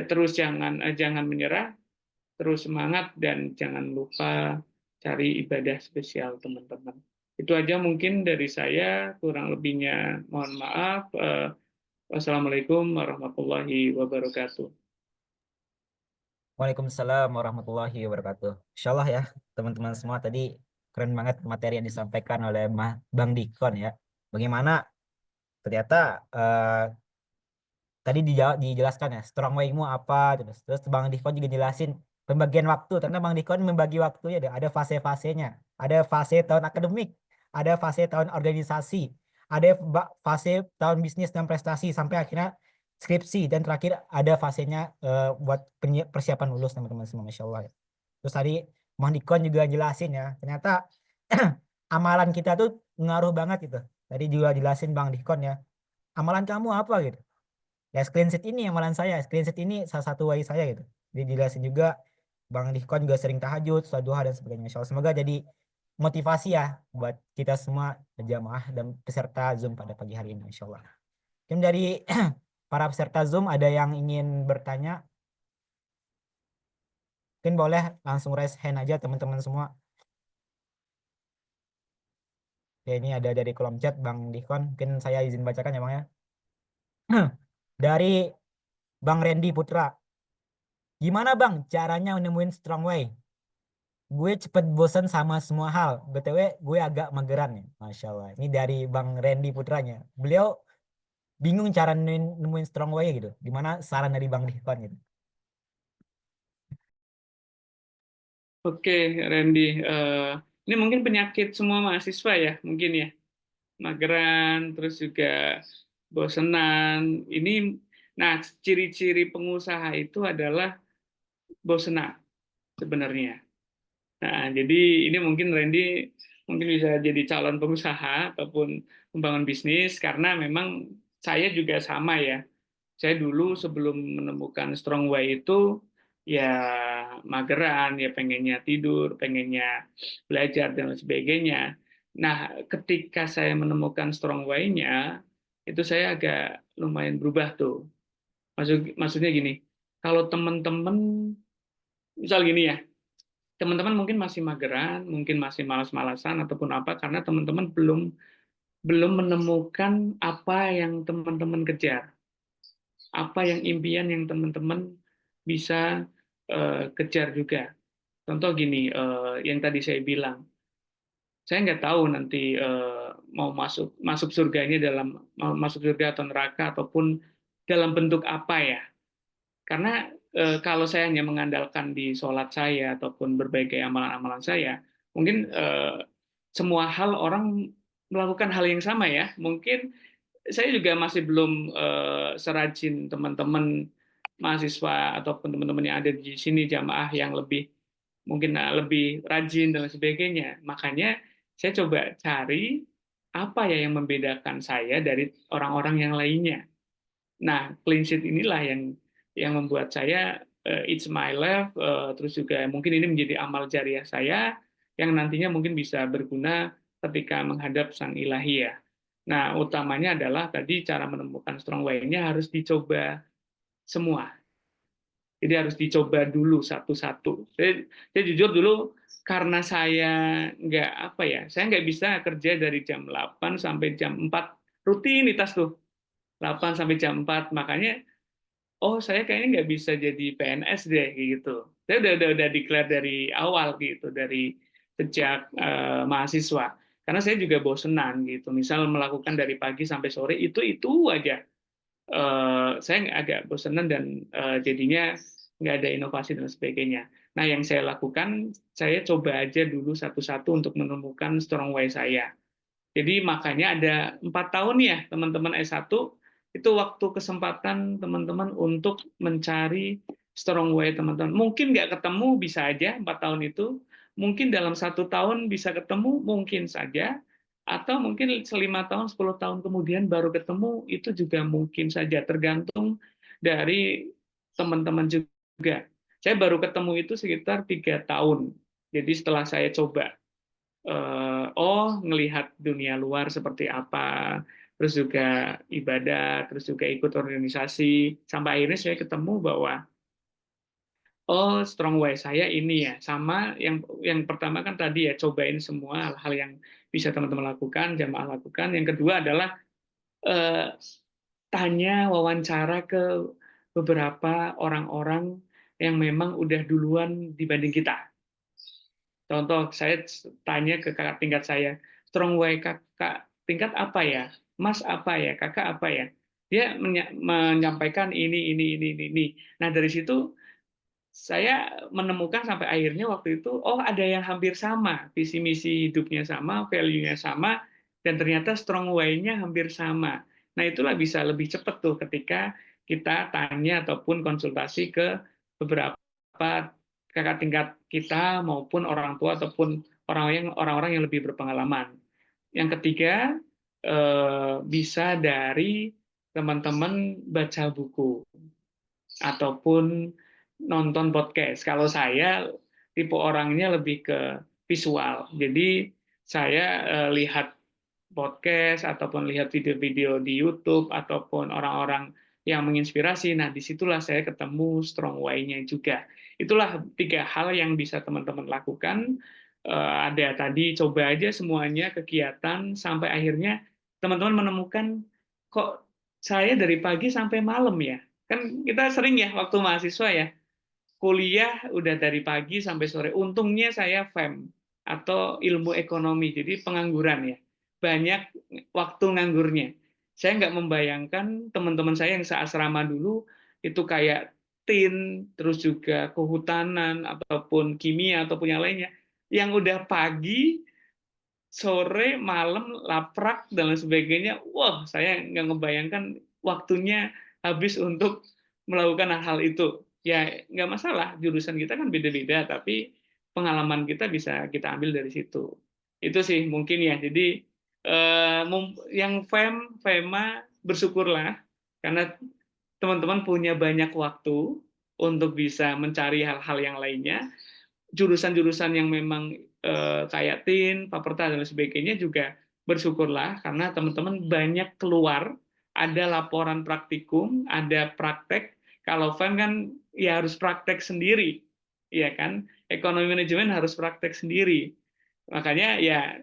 terus jangan menyerah, terus semangat, dan jangan lupa cari ibadah spesial teman-teman. Itu aja mungkin dari saya, kurang lebihnya mohon maaf. Wassalamualaikum warahmatullahi wabarakatuh. Waalaikumsalam warahmatullahi wabarakatuh. Insyaallah ya, teman-teman semua, tadi keren banget materi yang disampaikan oleh Bang Dikon ya. Bagaimana ternyata tadi dijelaskan ya strong way-mu apa, terus Bang Dikon juga jelasin pembagian waktu, karena Bang Dikon membagi waktunya ada fase-fasenya. Ada fase tahun akademik, ada fase tahun organisasi, ada fase tahun bisnis dan prestasi, sampai akhirnya skripsi, dan terakhir ada fasenya buat persiapan lulus teman-teman semua, Masya Allah ya. Terus tadi Bang Dikon juga jelasin ya, ternyata amalan kita tuh ngaruh banget gitu. Tadi juga jelasin Bang Dikon ya, amalan kamu apa gitu. Ya screenshot ini amalan saya, screenshot ini salah satu way saya gitu. Jadi dijelasin juga Bang Dikon juga sering tahajud, sholat duha dan sebagainya. Insya Allah semoga jadi motivasi ya buat kita semua jamaah dan peserta Zoom pada pagi hari ini, insya Allah. Mungkin dari para peserta Zoom ada yang ingin bertanya, mungkin boleh langsung raise hand aja teman-teman semua. Ya, ini ada dari kolom chat Bang Dikon, mungkin saya izin bacakan ya Bang ya. Dari Bang Randy Putra, gimana Bang caranya nemuin strong way? Gue cepet bosan sama semua hal. BTW gue agak mageran ya. Masya Allah. Ini dari Bang Randy Putranya. Beliau bingung cara nemuin strong way gitu. Gimana saran dari Bang Dikon gitu. Oke, Randy. Ini mungkin penyakit semua mahasiswa ya, mungkin ya. Mageran, terus juga bosenan. Nah, ciri-ciri pengusaha itu adalah bosenan sebenarnya. Nah, jadi ini mungkin Randy mungkin bisa jadi calon pengusaha ataupun membangun bisnis, karena memang saya juga sama ya. Saya dulu sebelum menemukan Strong Way itu ya mageran, ya pengennya tidur, pengennya belajar dan lain sebagainya. Nah, ketika saya menemukan Strong Way-nya, itu saya agak lumayan berubah tuh. Maksudnya gini, kalau teman-teman, misal gini ya, teman-teman mungkin masih mageran, mungkin masih malas-malasan ataupun apa, karena teman-teman belum menemukan apa yang teman-teman kejar, apa yang impian yang teman-teman bisa kejar juga. Contoh gini, yang tadi saya bilang, saya nggak tahu nanti mau masuk surganya mau masuk surga atau neraka ataupun dalam bentuk apa ya. Karena kalau saya hanya mengandalkan di sholat saya ataupun berbagai amalan-amalan saya, mungkin semua hal orang melakukan hal yang sama ya. Mungkin saya juga masih belum serajin teman-teman mahasiswa ataupun teman-teman yang ada di sini, jamaah yang lebih mungkin lebih rajin dan sebagainya. Makanya saya coba cari apa ya yang membedakan saya dari orang-orang yang lainnya. Nah, clean sheet inilah yang membuat saya it's my life, terus juga mungkin ini menjadi amal jariah saya yang nantinya mungkin bisa berguna ketika menghadap Sang Ilahi ya. Nah, utamanya adalah tadi cara menemukan strong way-nya harus dicoba semua. Jadi harus dicoba dulu satu-satu. Saya jujur dulu karena saya nggak apa ya, saya nggak bisa kerja dari jam 8 sampai jam 4 rutinitas tuh 8 sampai jam 4, makanya oh saya kayaknya nggak bisa jadi PNS deh gitu. Saya udah declare dari awal gitu, dari sejak mahasiswa. Karena saya juga bosenan gitu. Misal melakukan dari pagi sampai sore itu aja. Saya agak bosenan dan jadinya nggak ada inovasi dan sebagainya. Nah yang saya lakukan, saya coba aja dulu satu-satu untuk menemukan strong way saya. Jadi makanya ada 4 tahun ya teman-teman S1 itu waktu kesempatan teman-teman untuk mencari strong way teman-teman. Mungkin nggak ketemu bisa aja 4 tahun itu, mungkin dalam 1 tahun bisa ketemu mungkin saja, atau mungkin 5 tahun 10 tahun kemudian baru ketemu itu juga mungkin saja tergantung dari teman-teman juga. Saya baru ketemu itu sekitar 3 tahun. Jadi setelah saya coba ngelihat dunia luar seperti apa, terus juga ibadah, terus juga ikut organisasi, sampai akhirnya saya ketemu bahwa strong way saya ini ya, sama yang pertama kan tadi ya cobain semua hal-hal yang bisa teman-teman lakukan, jamaah lakukan. Yang kedua adalah eh, tanya wawancara ke beberapa orang-orang yang memang udah duluan dibanding kita. Contoh, saya tanya ke kakak tingkat saya, strong way kakak tingkat apa ya? Mas apa ya? Kakak apa ya? Dia menyampaikan ini. Nah, dari situ saya menemukan sampai akhirnya waktu itu, oh ada yang hampir sama, visi misi hidupnya sama, value-nya sama, dan ternyata strong way-nya hampir sama. Nah, itulah bisa lebih cepat tuh ketika kita tanya ataupun konsultasi ke beberapa kakak tingkat kita maupun orang tua ataupun orang-orang yang lebih berpengalaman. Yang ketiga, bisa dari teman-teman baca buku ataupun nonton podcast. Kalau saya tipe orangnya lebih ke visual. Jadi saya lihat podcast ataupun lihat video-video di YouTube ataupun orang-orang yang menginspirasi. Nah, disitulah saya ketemu strong way-nya juga. Itulah 3 hal yang bisa teman-teman lakukan. Ada tadi coba aja semuanya kegiatan sampai akhirnya teman-teman menemukan kok saya dari pagi sampai malam ya. Kan kita sering ya waktu mahasiswa ya, kuliah udah dari pagi sampai sore. Untungnya saya FEM atau ilmu ekonomi, jadi pengangguran ya. Banyak waktu nganggurnya. Saya nggak membayangkan teman-teman saya yang seasrama dulu itu kayak TIN, terus juga kehutanan, ataupun kimia, ataupun yang lainnya. Yang udah pagi, sore, malam, laprak, dan lain sebagainya. Wah, saya nggak membayangkan waktunya habis untuk melakukan hal-hal itu. Ya, nggak masalah, jurusan kita kan beda-beda, tapi pengalaman kita bisa kita ambil dari situ. Itu sih mungkin ya. Jadi, yang FEMA, bersyukurlah, karena teman-teman punya banyak waktu untuk bisa mencari hal-hal yang lainnya. Jurusan-jurusan yang memang kayak TIN, Paperta, dan sebagainya juga bersyukurlah karena teman-teman banyak keluar, ada laporan praktikum, ada praktek. Kalau FEM kan ya harus praktek sendiri, ya kan? Ekonomi manajemen harus praktek sendiri. Makanya ya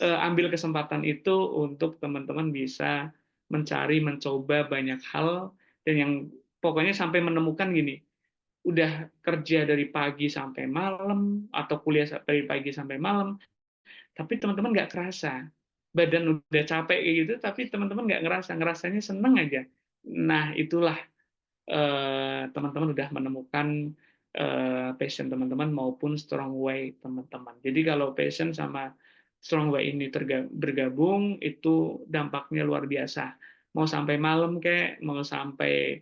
ambil kesempatan itu untuk teman-teman bisa mencari, mencoba banyak hal, dan yang pokoknya sampai menemukan gini, udah kerja dari pagi sampai malam atau kuliah dari pagi sampai malam, tapi teman-teman nggak kerasa badan udah capek kayak gitu, tapi teman-teman nggak ngerasanya seneng aja. Nah itulah teman-teman udah menemukan passion teman-teman maupun strong way teman-teman. Jadi kalau passion sama Strong Way ini bergabung, itu dampaknya luar biasa. Mau sampai malam kayak, mau sampai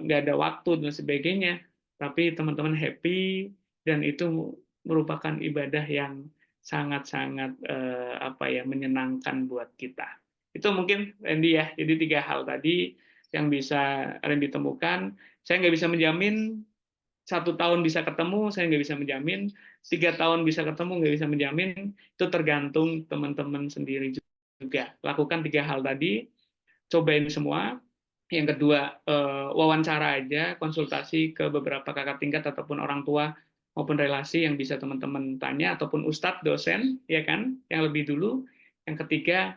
nggak ada waktu dan sebagainya, tapi teman-teman happy, dan itu merupakan ibadah yang sangat-sangat menyenangkan buat kita. Itu mungkin Randy ya. Jadi 3 hal tadi yang bisa Randy temukan. Saya nggak bisa menjamin 1 tahun bisa ketemu, saya nggak bisa menjamin. 3 tahun bisa ketemu, nggak bisa menjamin. Itu tergantung teman-teman sendiri juga. Lakukan 3 hal tadi, cobain semua. Yang kedua, wawancara aja, konsultasi ke beberapa kakak tingkat ataupun orang tua maupun relasi yang bisa teman-teman tanya, ataupun ustadz, dosen, ya kan, yang lebih dulu. Yang ketiga,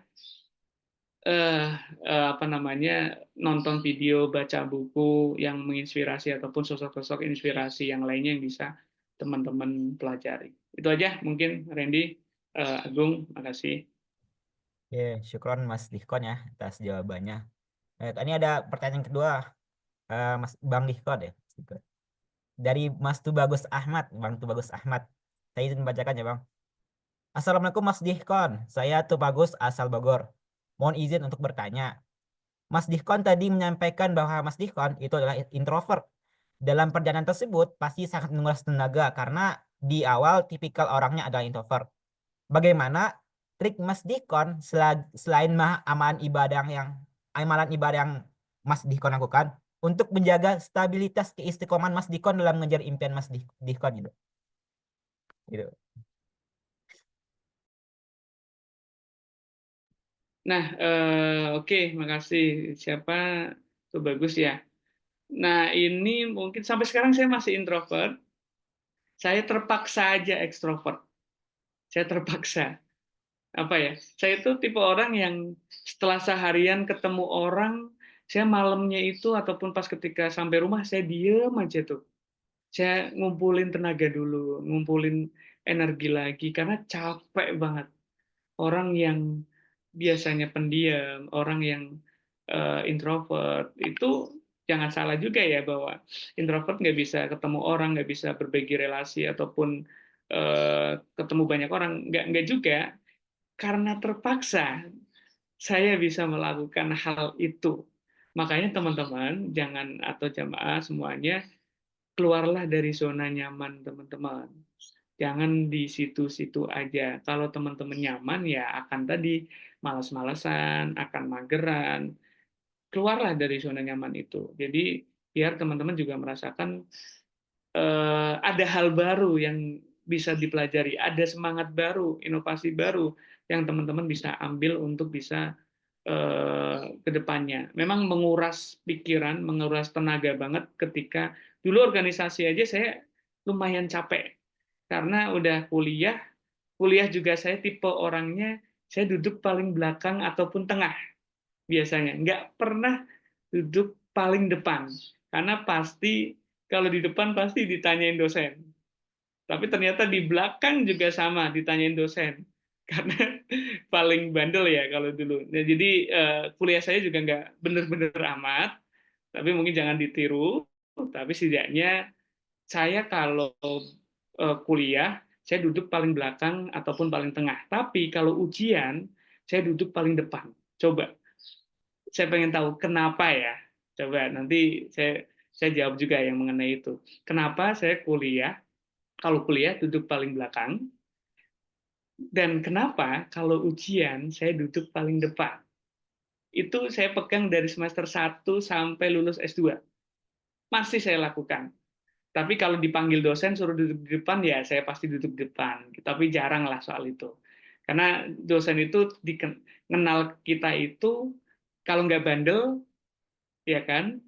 nonton video, baca buku yang menginspirasi ataupun sosok-sosok inspirasi yang lainnya yang bisa teman-teman pelajari. Itu aja mungkin Randy, Agung, makasih. Syukron Mas Dihkon ya atas jawabannya. Ini ada pertanyaan kedua, Mas Bang Dihkon ya. Dari Mas Tubagus Ahmad, Bang Tubagus Ahmad. Saya izin membacakan ya Bang. Assalamualaikum Mas Dihkon, saya Tubagus asal Bogor. Mohon izin untuk bertanya. Mas Dihkon tadi menyampaikan bahwa Mas Dihkon itu adalah introvert. Dalam perjalanan tersebut pasti sangat menguras tenaga karena di awal tipikal orangnya adalah introvert. Bagaimana trik Mas Dihkon selain amalan ibadah yang Mas Dihkon lakukan untuk menjaga stabilitas keistiqomahan Mas Dihkon dalam mengejar impian Mas Dihkon gitu. Gitu. Nah, oke, makasih. Siapa tuh, bagus ya. Nah, ini mungkin sampai sekarang saya masih introvert. Saya terpaksa aja ekstrovert. Saya terpaksa. Apa ya? Saya itu tipe orang yang setelah seharian ketemu orang, saya malamnya itu ataupun pas ketika sampai rumah saya diem aja tuh. Saya ngumpulin tenaga dulu, ngumpulin energi lagi karena capek banget. Orang yang biasanya pendiam, orang yang introvert, itu jangan salah juga ya bahwa introvert nggak bisa ketemu orang, nggak bisa berbagi relasi ataupun ketemu banyak orang, nggak juga. Karena terpaksa saya bisa melakukan hal itu. Makanya teman-teman jangan, atau jamaah semuanya, keluarlah dari zona nyaman teman-teman. Jangan di situ-situ aja. Kalau teman-teman nyaman ya akan tadi malas-malasan, akan mageran. Keluarlah dari zona nyaman itu. Jadi biar teman-teman juga merasakan ada hal baru yang bisa dipelajari, ada semangat baru, inovasi baru yang teman-teman bisa ambil untuk bisa ke depannya. Memang menguras pikiran, menguras tenaga banget ketika dulu organisasi aja saya lumayan capek karena udah kuliah juga saya tipe orangnya saya duduk paling belakang ataupun tengah biasanya, nggak pernah duduk paling depan karena pasti kalau di depan pasti ditanyain dosen. Tapi ternyata di belakang juga sama ditanyain dosen karena paling bandel ya kalau dulu. Nah, jadi kuliah saya juga nggak bener-bener amat, tapi mungkin jangan ditiru. Tapi setidaknya saya kalau kuliah saya duduk paling belakang ataupun paling tengah. Tapi kalau ujian saya duduk paling depan. Coba, saya pengen tahu kenapa ya. Coba nanti saya jawab juga yang mengenai itu. Kenapa saya kalau kuliah duduk paling belakang, dan kenapa kalau ujian saya duduk paling depan. Itu saya pegang dari semester 1 sampai lulus S2. Masih saya lakukan. Tapi kalau dipanggil dosen suruh duduk di depan, ya saya pasti duduk di depan. Tapi jarang lah soal itu. Karena dosen itu kenal kita itu, kalau nggak bandel, ya kan,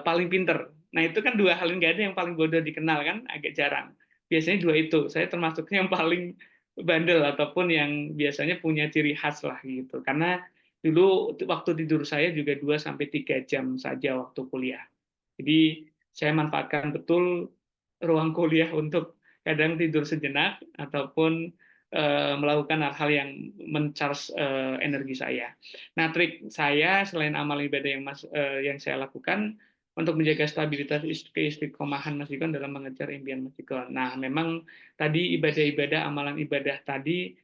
paling pinter. Nah itu kan 2 hal, nggak ada yang paling bodoh dikenal kan, agak jarang. Biasanya 2 itu, saya termasuknya yang paling bandel ataupun yang biasanya punya ciri khas lah gitu. Karena dulu waktu tidur saya juga 2-3 jam saja waktu kuliah. Jadi saya manfaatkan betul ruang kuliah untuk kadang tidur sejenak ataupun melakukan hal-hal yang mencharge energi saya. Nah, trik saya selain amal ibadah yang saya lakukan, untuk menjaga stabilitas keistiqomahan Mas Dikon dalam mengejar impian Mas Dikon. Nah, memang tadi ibadah-ibadah, amalan ibadah tadi,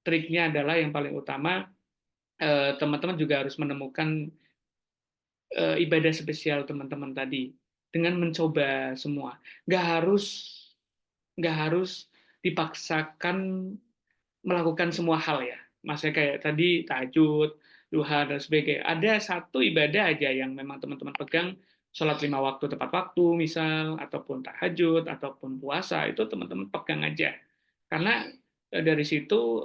triknya adalah yang paling utama, teman-teman juga harus menemukan ibadah spesial teman-teman tadi dengan mencoba semua. Nggak harus dipaksakan melakukan semua hal ya. Maksudnya kayak tadi tahajud, duha dan sebagainya. Ada satu ibadah aja yang memang teman-teman pegang, sholat 5 waktu tepat waktu misal, ataupun tahajud, ataupun puasa, itu teman-teman pegang aja. Karena dari situ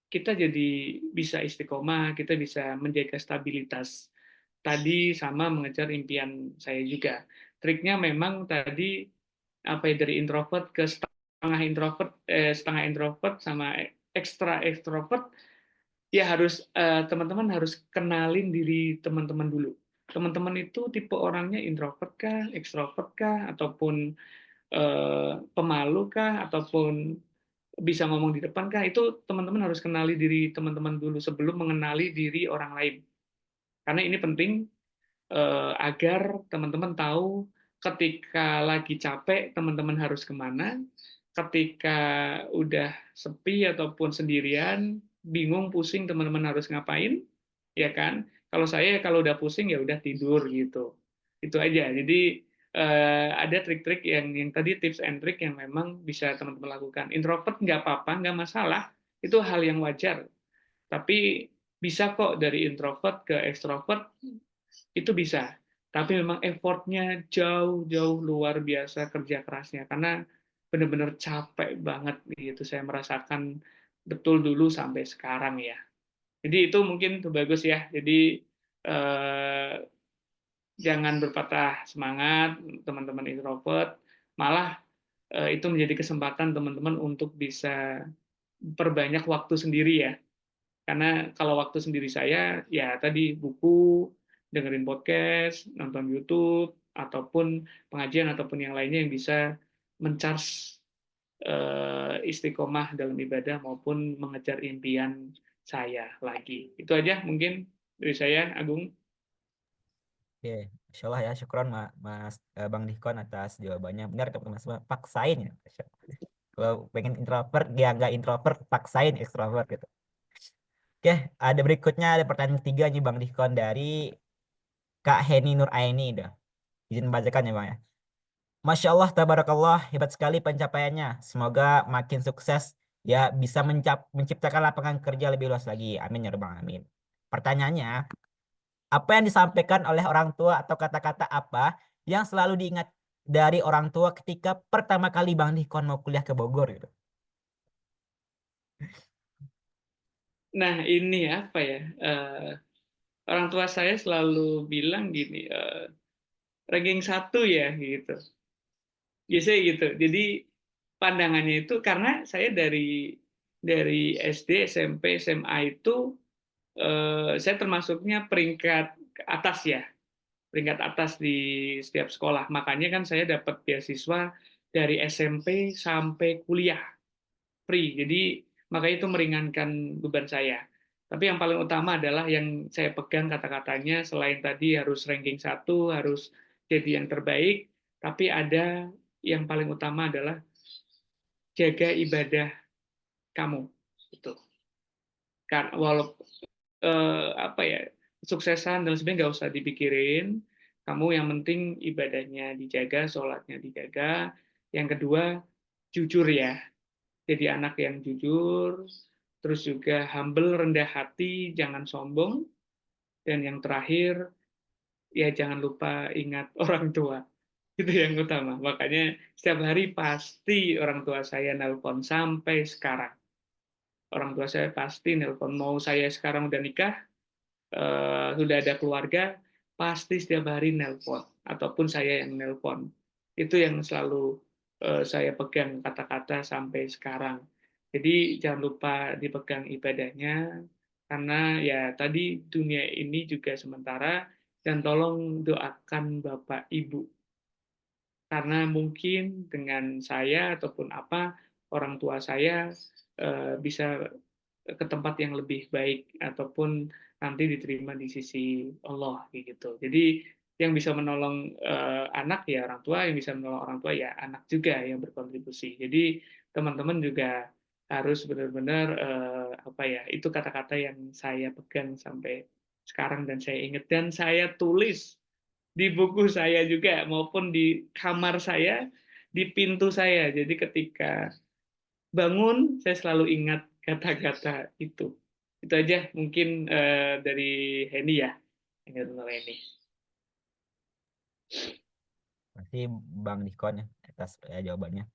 kita jadi bisa istiqomah, kita bisa menjaga stabilitas tadi sama mengejar impian saya juga. Triknya memang tadi apa ya, dari introvert ke setengah introvert sama ekstra ekstrovert, ya harus teman-teman harus kenalin diri teman-teman dulu. Teman-teman itu tipe orangnya introvert kah, ekstrovert kah, ataupun pemalu kah, ataupun bisa ngomong di depan kah, itu teman-teman harus kenali diri teman-teman dulu sebelum mengenali diri orang lain. Karena ini penting agar teman-teman tahu ketika lagi capek teman-teman harus kemana, ketika udah sepi ataupun sendirian, bingung, pusing, teman-teman harus ngapain, ya kan? Kalau saya kalau udah pusing ya udah tidur gitu. Itu aja. Jadi ada trik-trik yang tadi tips and trick yang memang bisa teman-teman lakukan. Introvert nggak apa-apa, nggak masalah. Itu hal yang wajar. Tapi bisa kok dari introvert ke ekstrovert, itu bisa. Tapi memang effortnya jauh-jauh luar biasa kerja kerasnya. Karena benar-benar capek banget gitu. Saya merasakan betul dulu sampai sekarang ya. Jadi itu mungkin tuh bagus ya. Jadi eh, jangan berpatah semangat teman-teman introvert. Malah itu menjadi kesempatan teman-teman untuk bisa perbanyak waktu sendiri ya. Karena kalau waktu sendiri saya, ya tadi buku, dengerin podcast, nonton YouTube, ataupun pengajian, ataupun yang lainnya yang bisa mencharge istiqomah dalam ibadah maupun mengejar impian saya lagi. Itu aja mungkin dari saya, Agung. Oke, Masya Allah ya, syukron Mas Bang Dikon atas jawabannya. Benar teman-teman semua, paksain ya. Masya Allah. Kalau pengen introvert, ya nggak introvert, paksain ekstrovert gitu. Oke, ada berikutnya, ada pertanyaan ketiga nih Bang Dikon dari Kak Heni Nur Aini. Dah. Izin membacakan ya Bang ya. Masya Allah, tabarakallah, hebat sekali pencapaiannya. Semoga makin sukses ya, bisa menciptakan lapangan kerja lebih luas lagi. Amin ya rabbal alamin. Pertanyaannya, apa yang disampaikan oleh orang tua atau kata-kata apa yang selalu diingat dari orang tua ketika pertama kali Bang Dikon mau kuliah ke Bogor gitu? Nah, ini apa ya? Orang tua saya selalu bilang gini, ranking 1 ya gitu. Biasanya gitu. Jadi pandangannya itu karena saya dari SD, SMP, SMA itu saya termasuknya peringkat atas ya, peringkat atas di setiap sekolah. Makanya kan saya dapat beasiswa dari SMP sampai kuliah free. Jadi makanya itu meringankan beban saya. Tapi yang paling utama adalah yang saya pegang kata-katanya, selain tadi harus ranking 1, harus jadi yang terbaik, tapi ada yang paling utama adalah jaga ibadah kamu. Itu. Kan walaupun apa ya, suksesan dan sebagainya nggak usah dipikirin. Kamu yang penting ibadahnya dijaga, sholatnya dijaga. Yang kedua, jujur ya. Jadi anak yang jujur, terus juga humble, rendah hati, jangan sombong. Dan yang terakhir, ya jangan lupa ingat orang tua. Itu yang utama. Makanya setiap hari pasti orang tua saya nelpon sampai sekarang. Orang tua saya pasti nelpon. Mau saya sekarang udah nikah, sudah ada keluarga, pasti setiap hari nelpon. Ataupun saya yang nelpon. Itu yang selalu saya pegang kata-kata sampai sekarang. Jadi jangan lupa dipegang ibadahnya, karena ya tadi dunia ini juga sementara, dan tolong doakan Bapak Ibu. Karena mungkin dengan saya ataupun apa, orang tua saya bisa ke tempat yang lebih baik, ataupun nanti diterima di sisi Allah gitu. Jadi yang bisa menolong anak ya orang tua, yang bisa menolong orang tua ya anak juga yang berkontribusi. Jadi teman-teman juga harus benar-benar apa ya, itu kata-kata yang saya pegang sampai sekarang dan saya ingat dan saya tulis di buku saya juga maupun di kamar saya, di pintu saya. Jadi ketika bangun saya selalu ingat kata-kata itu. Itu aja mungkin dari Henny ya. Henny. Masih Bang Dikon ya atas jawabannya.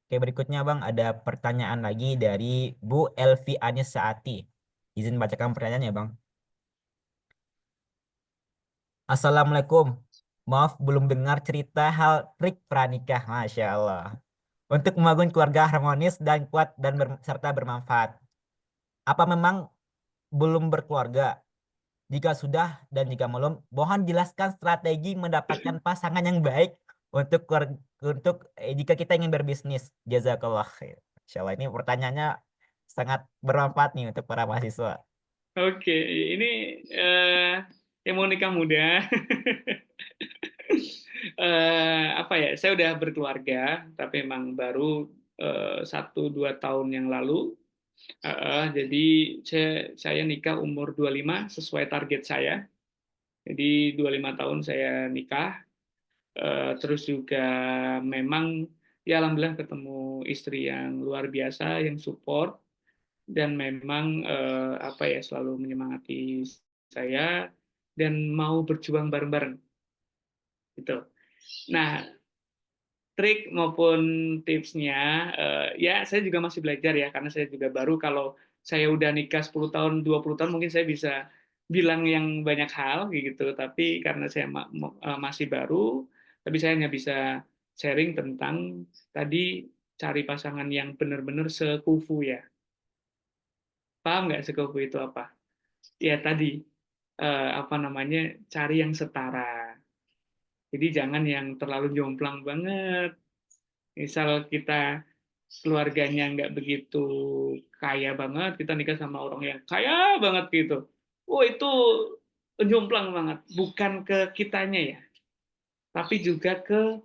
Oke, berikutnya Bang ada pertanyaan lagi dari Bu Elvi Anis Saati. Izin bacakan pertanyaannya Bang. Assalamualaikum. Maaf belum dengar cerita hal trik pranikah. Masya Allah. Untuk membangun keluarga harmonis dan kuat dan serta bermanfaat. Apa memang belum berkeluarga? Jika sudah dan jika belum, mohon jelaskan strategi mendapatkan pasangan yang baik untuk jika kita ingin berbisnis. Jazakallah khair. Insya Allah ini pertanyaannya sangat bermanfaat nih untuk para mahasiswa. Oke, ini yang mau nikah muda. Apa ya? Saya udah berkeluarga, tapi emang baru 1-2 tahun yang lalu. Jadi saya nikah umur 25 sesuai target saya. Jadi 25 tahun saya nikah. Terus juga memang ya alhamdulillah ketemu istri yang luar biasa, yang support dan memang apa ya selalu menyemangati saya dan mau berjuang bareng-bareng gitu. Nah, trik maupun tipsnya ya saya juga masih belajar ya karena saya juga baru. Kalau saya udah nikah 10 tahun 20 tahun mungkin saya bisa bilang yang banyak hal gitu, tapi karena saya masih baru, tapi saya hanya bisa sharing tentang tadi cari pasangan yang benar-benar sekufu ya. Paham nggak sekufu itu apa? Ya tadi apa namanya, cari yang setara. Jadi jangan yang terlalu jomplang banget. Misal kita keluarganya nggak begitu kaya banget, kita nikah sama orang yang kaya banget gitu. Oh itu jomplang banget. Bukan ke kitanya ya, tapi juga ke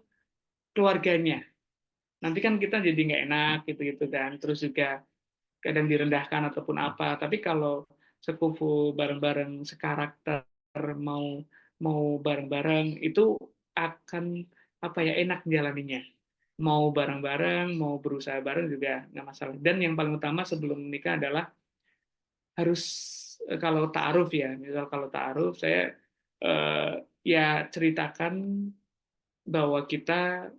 keluarganya. Nanti kan kita jadi nggak enak gitu-gitu dan terus juga kadang direndahkan ataupun apa. Tapi kalau sekufu bareng-bareng sekarakter mau mau bareng-bareng itu akan apa ya enak jalaninya. Mau bareng-bareng, mau berusaha bareng juga nggak masalah. Dan yang paling utama sebelum menikah adalah harus kalau ta'aruf ya, misal kalau ta'aruf saya ya ceritakan bahwa kita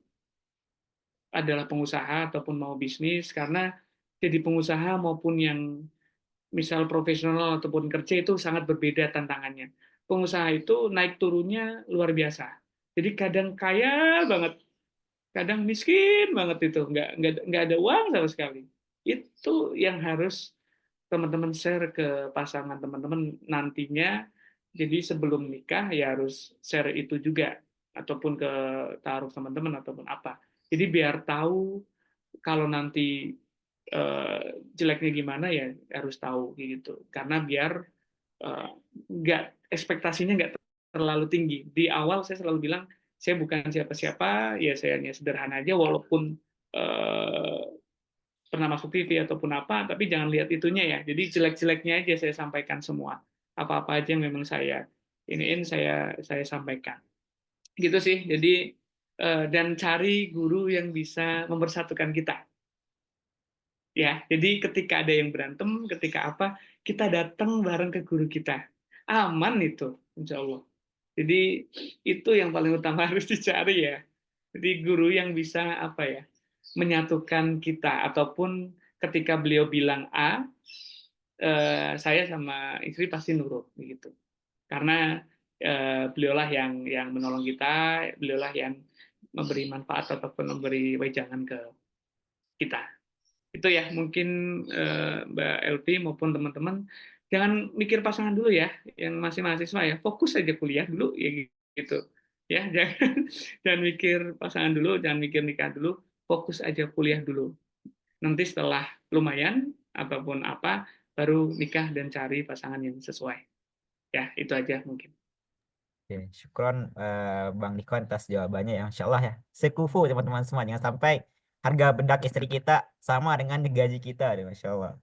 adalah pengusaha ataupun mau bisnis karena jadi pengusaha maupun yang misal profesional ataupun kerja itu sangat berbeda tantangannya. Pengusaha itu naik turunnya luar biasa. Jadi kadang kaya banget, kadang miskin banget itu, nggak ada uang sama sekali. Itu yang harus teman-teman share ke pasangan teman-teman nantinya. Jadi sebelum nikah ya harus share itu juga, ataupun ke taruh teman-teman ataupun apa. Jadi biar tahu kalau nanti jeleknya gimana ya harus tahu gitu. Karena biar eh, nggak ekspektasinya nggak terlalu tinggi. Di awal saya selalu bilang saya bukan siapa-siapa, ya saya hanya sederhana aja walaupun eh, pernah masuk TV ataupun apa, tapi jangan lihat itunya ya. Jadi jelek-jeleknya aja saya sampaikan semua. Apa-apa aja yang memang saya iniin saya sampaikan. Gitu sih. Jadi dan cari guru yang bisa mempersatukan kita. Ya, jadi ketika ada yang berantem, ketika apa, kita datang bareng ke guru kita. Aman itu, insya Allah. Jadi itu yang paling utama harus dicari ya. Jadi guru yang bisa apa ya, menyatukan kita ataupun ketika beliau bilang A, saya sama istri pasti nurut begitu. Karena beliaulah yang menolong kita, beliaulah yang memberi manfaat ataupun memberi wejangan ke kita. Itu ya mungkin Mbak Elvi maupun teman-teman jangan mikir pasangan dulu ya, yang masih mahasiswa ya, fokus aja kuliah dulu ya gitu. Ya, jangan mikir pasangan dulu, jangan mikir nikah dulu, fokus aja kuliah dulu. Nanti setelah lumayan ataupun apa baru nikah dan cari pasangan yang sesuai. Ya, itu aja mungkin. Oke, syukron Bang Dikon atas jawabannya ya, Insya Allah ya. Sekufu teman-teman semua, jangan sampai harga bedak istri kita sama dengan gaji kita deh, Masya Allah.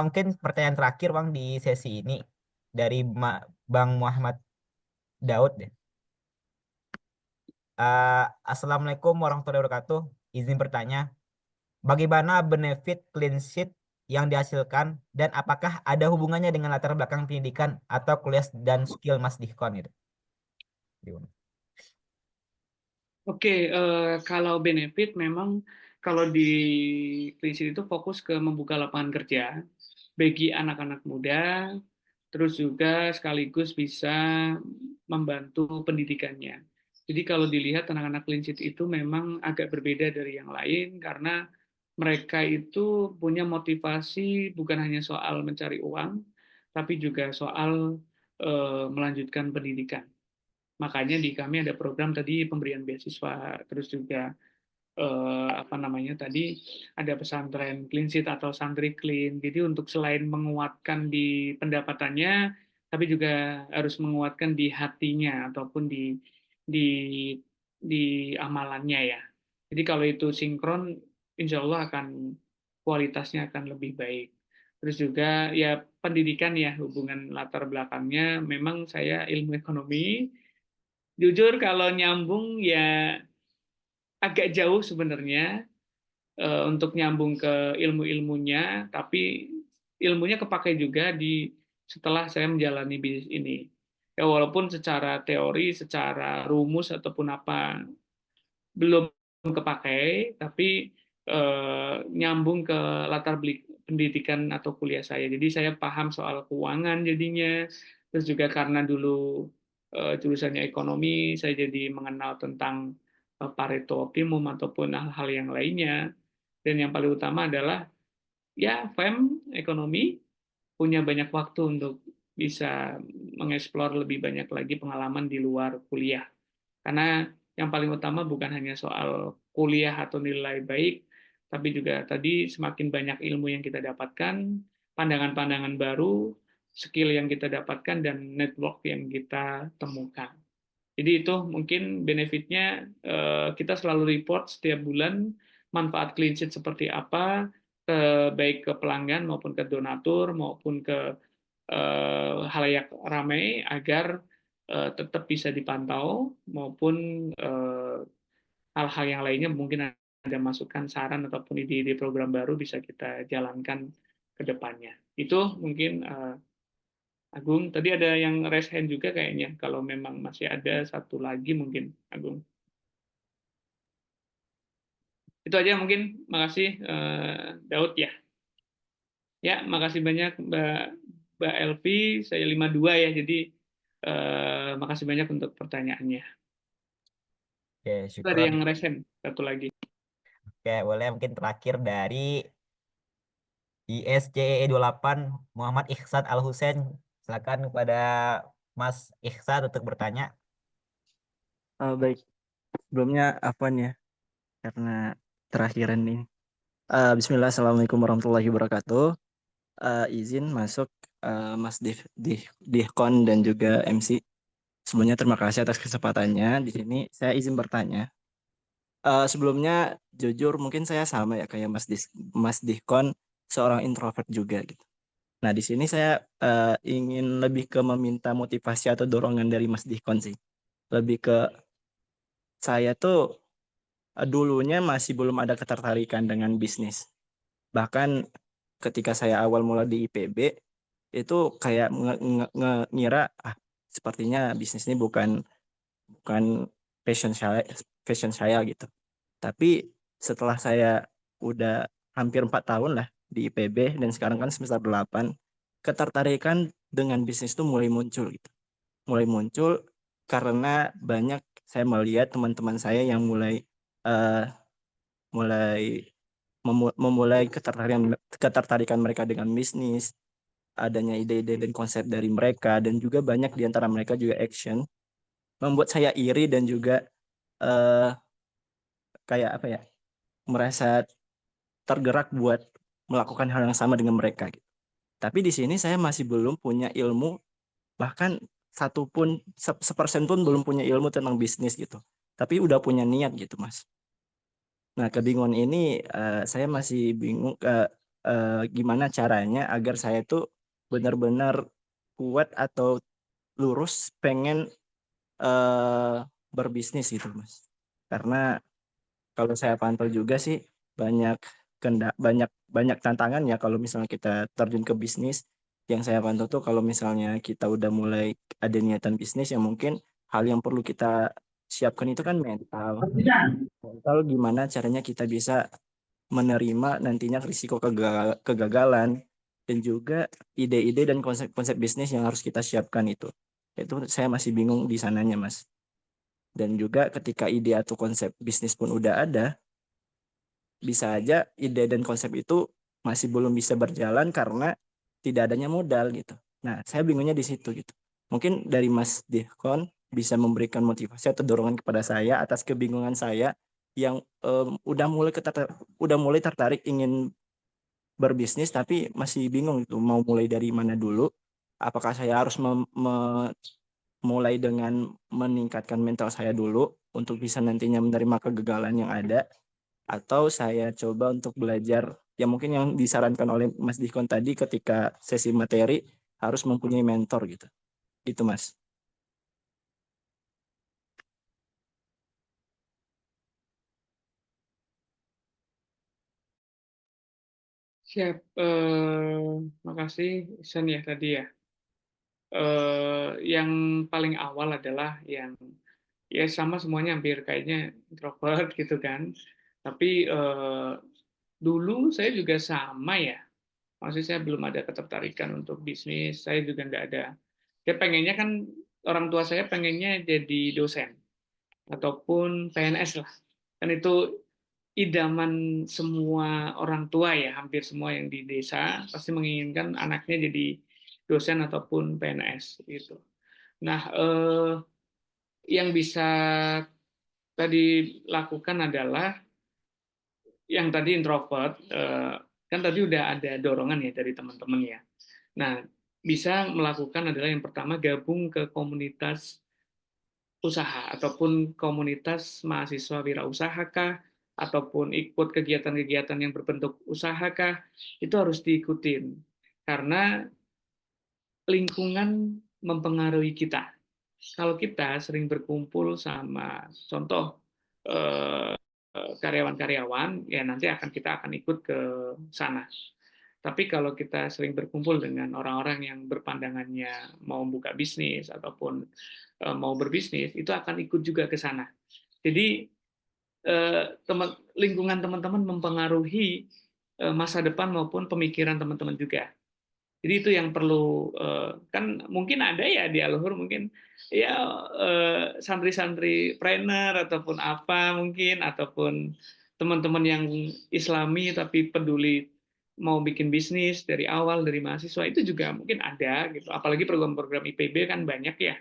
Mungkin pertanyaan terakhir Bang di sesi ini dari Bang Muhammad Daud deh. Assalamualaikum warahmatullahi wabarakatuh. Izin bertanya, bagaimana benefit clean sheet yang dihasilkan dan apakah ada hubungannya dengan latar belakang pendidikan atau kuliah dan skill Mas Dikon gitu? Gimana? Oke, kalau benefit memang kalau di Clean itu fokus ke membuka lapangan kerja bagi anak-anak muda, terus juga sekaligus bisa membantu pendidikannya. Jadi kalau dilihat anak-anak Clean itu memang agak berbeda dari yang lain karena mereka itu punya motivasi bukan hanya soal mencari uang, tapi juga soal melanjutkan pendidikan. Makanya di kami ada program tadi pemberian beasiswa, terus juga apa namanya tadi ada pesantren clean sheet atau santri clean. Jadi untuk selain menguatkan di pendapatannya, tapi juga harus menguatkan di hatinya ataupun di amalannya ya. Jadi kalau itu sinkron, insya Allah akan kualitasnya akan lebih baik. Terus juga ya pendidikan ya hubungan latar belakangnya. Memang saya ilmu ekonomi. Jujur kalau nyambung ya agak jauh sebenarnya untuk nyambung ke ilmu-ilmunya, tapi ilmunya kepakai juga di setelah saya menjalani bisnis ini. Ya walaupun secara teori, secara rumus ataupun apa belum kepakai, tapi nyambung ke latar pendidikan atau kuliah saya. Jadi saya paham soal keuangan jadinya, terus juga karena dulu jurusannya ekonomi, saya jadi mengenal tentang Pareto Optimum ataupun hal-hal yang lainnya. Dan yang paling utama adalah ya FEM ekonomi punya banyak waktu untuk bisa mengeksplor lebih banyak lagi pengalaman di luar kuliah. Karena yang paling utama bukan hanya soal kuliah atau nilai baik, tapi juga tadi semakin banyak ilmu yang kita dapatkan, pandangan-pandangan baru, skill yang kita dapatkan, dan network yang kita temukan. Jadi itu mungkin benefitnya kita selalu report setiap bulan manfaat clean sheet seperti apa, baik ke pelanggan maupun ke donatur maupun ke halayak ramai agar tetap bisa dipantau maupun hal-hal yang lainnya mungkin ada masukan saran ataupun ide-ide program baru bisa kita jalankan ke depannya. Itu mungkin Agung, tadi ada yang raise hand juga kayaknya. Kalau memang masih ada satu lagi mungkin, Agung. Itu aja mungkin. Makasih, Daud ya. Ya, makasih banyak Mbak Elvi. Saya 52 ya, jadi makasih banyak untuk pertanyaannya. Oke, Itu ada syukron. yang raise hand, satu lagi. Oke, boleh mungkin terakhir dari ISCE 28 Muhammad Ihsan Al Husain. Silakan kepada Mas Ihsan untuk bertanya. Baik, sebelumnya Afwan ya, karena terakhiran ini. Bismillah, Assalamualaikum warahmatullahi wabarakatuh. Izin masuk Mas Dihkon dan juga MC. Sebelumnya terima kasih atas kesempatannya. Di sini saya izin bertanya. Sebelumnya jujur mungkin saya sama ya kayak Mas Dihkon, seorang introvert juga gitu. Nah di sini saya ingin lebih ke meminta motivasi atau dorongan dari Mas Dihkon sih. Lebih ke saya tuh dulunya masih belum ada ketertarikan dengan bisnis. Bahkan ketika saya awal mulai di IPB, itu kayak ngira sepertinya bisnis ini bukan passion saya gitu. Tapi setelah saya udah hampir 4 tahun lah di IPB dan sekarang kan semester 8, ketertarikan dengan bisnis itu mulai muncul gitu. Mulai muncul karena banyak saya melihat teman-teman saya yang mulai memulai ketertarikan mereka dengan bisnis, adanya ide-ide dan konsep dari mereka, dan juga banyak di antara mereka juga action, membuat saya iri dan juga kayak apa ya, merasa tergerak buat melakukan hal yang sama dengan mereka gitu. Tapi di sini saya masih belum punya ilmu, bahkan satu pun sepersen pun belum punya ilmu tentang bisnis gitu, tapi udah punya niat gitu Mas. Nah kebingungan ini saya masih bingung gimana caranya agar saya tuh benar-benar kuat atau lurus pengen berbisnis gitu Mas. Karena kalau saya pantau juga sih banyak banyak banyak tantangan ya kalau misalnya kita terjun ke bisnis. Yang saya pantau tuh kalau misalnya kita udah mulai ada niatan bisnis yang mungkin hal yang perlu kita siapkan itu kan mental. Mental gimana caranya kita bisa menerima nantinya risiko kegagalan dan juga ide-ide dan konsep-konsep bisnis yang harus kita siapkan itu. Itu saya masih bingung di sananya Mas. Dan juga ketika ide atau konsep bisnis pun udah ada, bisa aja ide dan konsep itu masih belum bisa berjalan karena tidak adanya modal gitu. Nah, saya bingungnya di situ gitu. Mungkin dari Mas Dihkon bisa memberikan motivasi atau dorongan kepada saya atas kebingungan saya yang udah mulai tertarik ingin berbisnis tapi masih bingung itu mau mulai dari mana dulu. Apakah saya harus mulai dengan meningkatkan mental saya dulu untuk bisa nantinya menerima kegagalan yang ada, atau saya coba untuk belajar yang mungkin yang disarankan oleh Mas Dikon tadi ketika sesi materi harus mempunyai mentor gitu. Itu Mas. Siap, makasih Sen ya tadi ya. Yang paling awal adalah yang ya sama semuanya hampir kayaknya introvert gitu kan. Tapi dulu saya juga sama ya. Maksudnya saya belum ada ketertarikan untuk bisnis, saya juga nggak ada. Saya pengennya kan orang tua saya pengennya jadi dosen ataupun PNS lah. Kan itu idaman semua orang tua ya, hampir semua yang di desa pasti menginginkan anaknya jadi dosen ataupun PNS gitu. Nah, yang bisa tadi lakukan adalah yang tadi introvert, kan tadi udah ada dorongan ya dari teman-teman ya. Nah, bisa melakukan adalah yang pertama gabung ke komunitas usaha ataupun komunitas mahasiswa wirausaha kah, ataupun ikut kegiatan-kegiatan yang berbentuk usaha kah, itu harus diikutin. Karena lingkungan mempengaruhi kita. Kalau kita sering berkumpul sama contoh karyawan-karyawan, ya nanti kita akan ikut ke sana. Tapi kalau kita sering berkumpul dengan orang-orang yang berpandangannya mau buka bisnis ataupun mau berbisnis, itu akan ikut juga ke sana. Jadi lingkungan teman-teman mempengaruhi masa depan maupun pemikiran teman-teman juga. Jadi itu yang perlu, kan mungkin ada ya di Al-Luhur mungkin ya santri-santri trainer ataupun apa mungkin, ataupun teman-teman yang Islami tapi peduli mau bikin bisnis dari awal dari mahasiswa, itu juga mungkin ada gitu. Apalagi program-program IPB kan banyak ya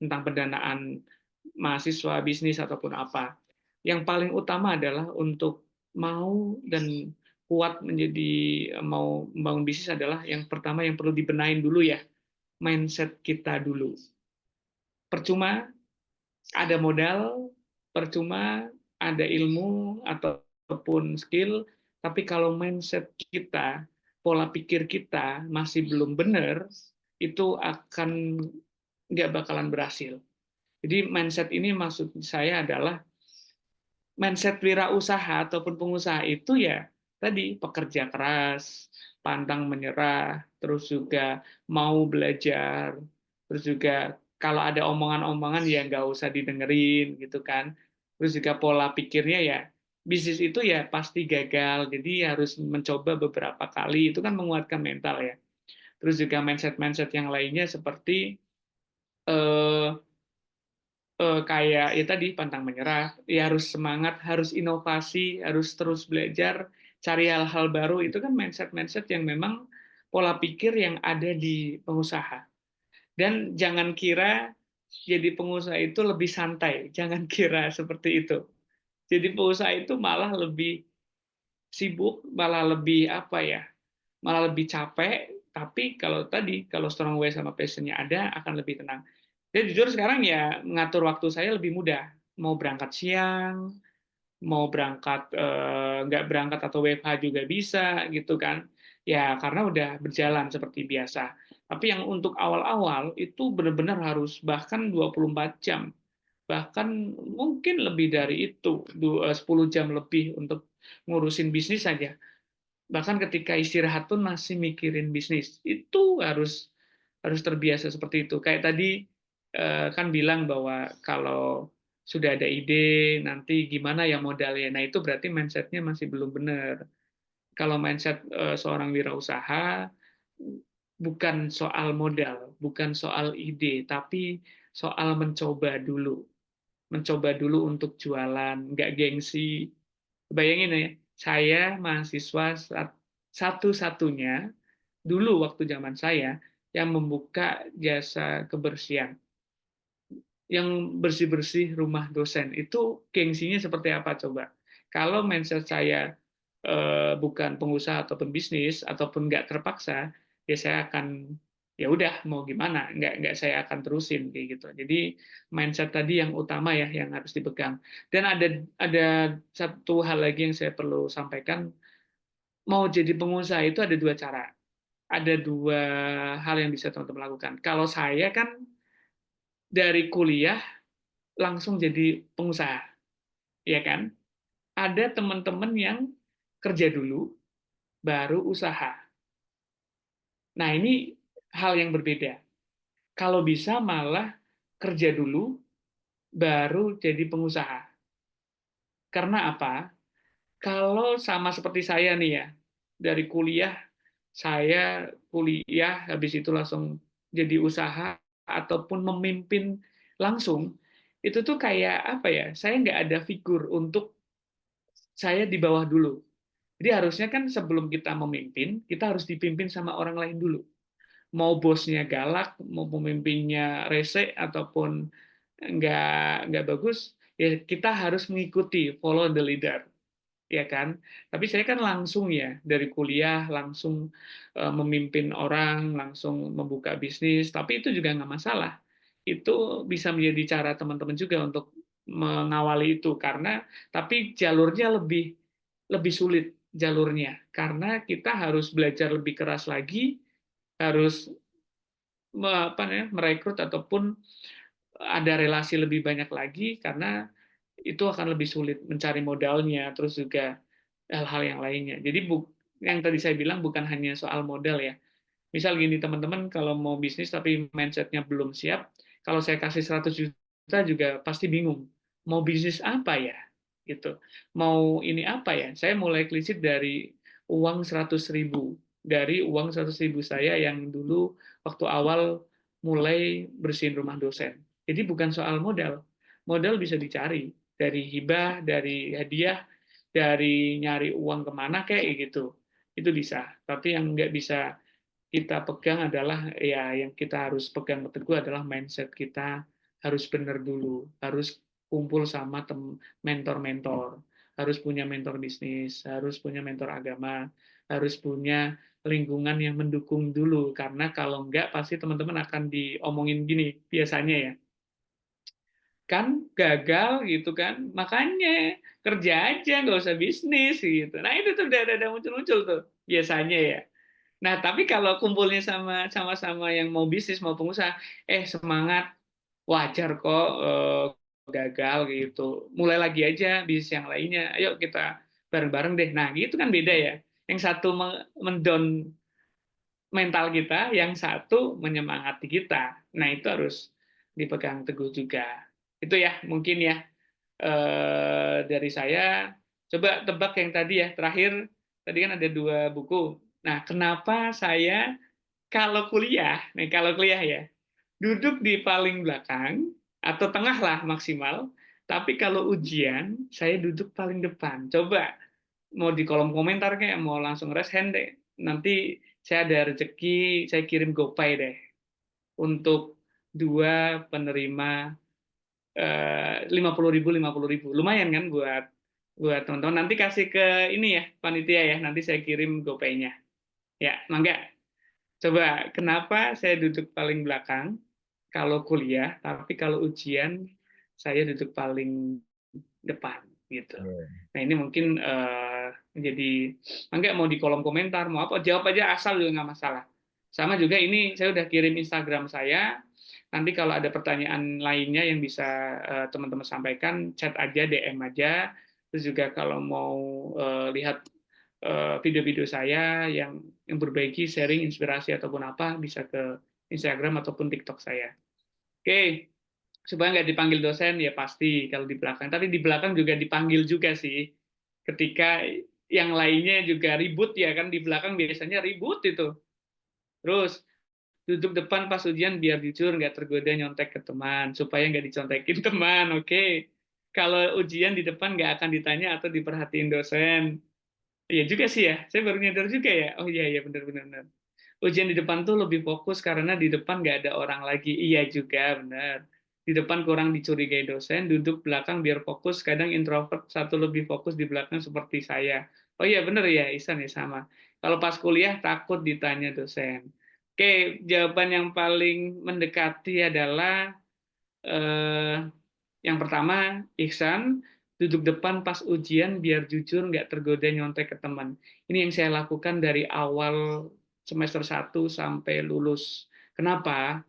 tentang pendanaan mahasiswa bisnis ataupun apa. Yang paling utama adalah untuk mau dan kuat menjadi mau membangun bisnis adalah yang pertama yang perlu dibenahin dulu ya, mindset kita dulu. Percuma ada modal, percuma ada ilmu ataupun skill, tapi kalau mindset kita, pola pikir kita masih belum benar, itu akan nggak bakalan berhasil. Jadi mindset ini maksud saya adalah mindset wirausaha ataupun pengusaha itu ya tadi pekerja keras, pantang menyerah, terus juga mau belajar, terus juga kalau ada omongan-omongan ya nggak usah didengerin gitu kan. Terus juga pola pikirnya ya bisnis itu ya pasti gagal, jadi harus mencoba beberapa kali, itu kan menguatkan mental ya. Terus juga mindset-mindset yang lainnya seperti eh, kayak ya tadi pantang menyerah, ya harus semangat, harus inovasi, harus terus belajar, cari hal-hal baru, itu kan mindset-mindset yang memang pola pikir yang ada di pengusaha. Dan jangan kira jadi pengusaha itu lebih santai, jangan kira seperti itu. Jadi pengusaha itu malah lebih sibuk, malah lebih apa ya, malah lebih capek, tapi kalau tadi, kalau strong way sama passionnya ada, akan lebih tenang. Saya jujur sekarang ya mengatur waktu saya lebih mudah. Mau berangkat siang, mau berangkat nggak berangkat atau WFH juga bisa gitu kan. Ya karena udah berjalan seperti biasa. Tapi yang untuk awal-awal itu benar-benar harus bahkan 24 jam. Bahkan mungkin lebih dari itu, 10 jam lebih untuk ngurusin bisnis saja. Bahkan ketika istirahat pun masih mikirin bisnis. Itu harus terbiasa seperti itu. Kayak tadi kan bilang bahwa kalau sudah ada ide, nanti gimana ya modalnya. Nah, itu berarti mindset-nya masih belum benar. Kalau mindset seorang wirausaha, bukan soal modal, bukan soal ide, tapi soal mencoba dulu. Mencoba dulu untuk jualan, nggak gengsi. Bayangin ya, saya mahasiswa satu-satunya dulu waktu zaman saya yang membuka jasa kebersihan, yang bersih-bersih rumah dosen. Itu gengsinya seperti apa coba? Kalau mindset saya bukan pengusaha ataupun bisnis ataupun nggak terpaksa, ya saya akan ya udah mau gimana, nggak saya akan terusin kayak gitu. Jadi mindset tadi yang utama ya yang harus dipegang. Dan ada satu hal lagi yang saya perlu sampaikan, mau jadi pengusaha itu ada dua cara. Ada dua hal yang bisa teman-teman lakukan. Kalau saya kan dari kuliah langsung jadi pengusaha, ya kan? Ada teman-teman yang kerja dulu, baru usaha. Nah, ini hal yang berbeda. Kalau bisa malah kerja dulu, baru jadi pengusaha. Karena apa? Kalau sama seperti saya nih ya, dari kuliah, saya kuliah, habis itu langsung jadi usaha, ataupun memimpin langsung, itu tuh kayak apa ya, saya nggak ada figur untuk saya di bawah dulu. Jadi harusnya kan sebelum kita memimpin, kita harus dipimpin sama orang lain dulu. Mau bosnya galak, mau pemimpinnya rese, ataupun nggak bagus, ya kita harus mengikuti, follow the leader, ya kan? Tapi saya kan langsung ya dari kuliah langsung memimpin orang, langsung membuka bisnis, tapi itu juga nggak masalah. Itu bisa menjadi cara teman-teman juga untuk mengawali itu karena tapi jalurnya lebih sulit jalurnya karena kita harus belajar lebih keras lagi, harus merekrut ataupun ada relasi lebih banyak lagi karena itu akan lebih sulit mencari modalnya, terus juga hal-hal yang lainnya. Jadi yang tadi saya bilang bukan hanya soal modal ya. Misal gini teman-teman, kalau mau bisnis tapi mindset-nya belum siap, kalau saya kasih 100 juta juga pasti bingung. Mau bisnis apa ya? Gitu. Mau ini apa ya? Saya mulai klisit dari uang 100.000. Dari uang 100.000 saya yang dulu waktu awal mulai bersihin rumah dosen. Jadi bukan soal modal. Modal bisa dicari dari hibah, dari hadiah, dari nyari uang kemana kayak gitu. Itu bisa. Tapi yang nggak bisa kita pegang adalah ya yang kita harus pegang teguh adalah mindset kita harus benar dulu, harus kumpul sama mentor-mentor, harus punya mentor bisnis, harus punya mentor agama, harus punya lingkungan yang mendukung dulu karena kalau enggak pasti teman-teman akan diomongin gini biasanya ya kan gagal gitu kan makanya kerja aja nggak usah bisnis gitu nah itu tuh udah muncul-muncul tuh biasanya ya. Nah, tapi kalau kumpulnya sama-sama yang mau bisnis, mau pengusaha, semangat, wajar kok gagal gitu. Mulai lagi aja bisnis yang lainnya. Ayo kita bareng-bareng deh. Nah, gitu kan beda ya. Yang satu mendown mental kita, yang satu menyemangati kita. Nah, itu harus dipegang teguh juga. Itu ya, mungkin ya dari saya. Coba tebak yang tadi ya, terakhir. Tadi kan ada 2 buku. Nah, kenapa saya kalau kuliah ya, duduk di paling belakang atau tengah lah maksimal, tapi kalau ujian saya duduk paling depan. Coba mau di kolom komentar kayak mau langsung raise hand deh. Nanti saya ada rezeki, saya kirim GoPay deh untuk 2 penerima 50.000 50.000. Lumayan kan buat teman-teman. Nanti kasih ke ini ya panitia ya. Nanti saya kirim GoPay-nya. Ya, mangga. Coba kenapa saya duduk paling belakang? kalau kuliah, tapi kalau ujian saya duduk paling depan gitu. Nah ini mungkin jadi enggak mau di kolom komentar mau apa jawab aja asal juga nggak masalah. Sama juga ini saya udah kirim Instagram saya. Nanti kalau ada pertanyaan lainnya yang bisa teman-teman sampaikan, chat aja, DM aja. Terus juga kalau mau lihat video-video saya yang berbagi, sharing, inspirasi ataupun apa, bisa ke Instagram ataupun TikTok saya. Oke, supaya nggak dipanggil dosen ya pasti kalau di belakang. Tapi di belakang juga dipanggil juga sih. Ketika yang lainnya juga ribut ya kan di belakang biasanya ribut itu. Terus duduk depan pas ujian biar jujur nggak tergoda nyontek ke teman supaya nggak dicontekin teman. Oke. Kalau ujian di depan nggak akan ditanya atau diperhatiin dosen. Iya juga sih ya. Saya baru nyadar juga ya. Oh iya iya benar-benar. Ujian di depan tuh lebih fokus karena di depan nggak ada orang lagi. Iya juga, benar. Di depan kurang dicurigai dosen, duduk belakang biar fokus. Kadang introvert satu lebih fokus di belakang seperti saya. Oh iya benar ya, Ihsan ya sama. Kalau pas kuliah takut ditanya dosen. Oke, jawaban yang paling mendekati adalah eh, yang pertama, Ihsan, duduk depan pas ujian biar jujur nggak tergoda nyontek ke teman. Ini yang saya lakukan dari awal semester 1 sampai lulus. Kenapa?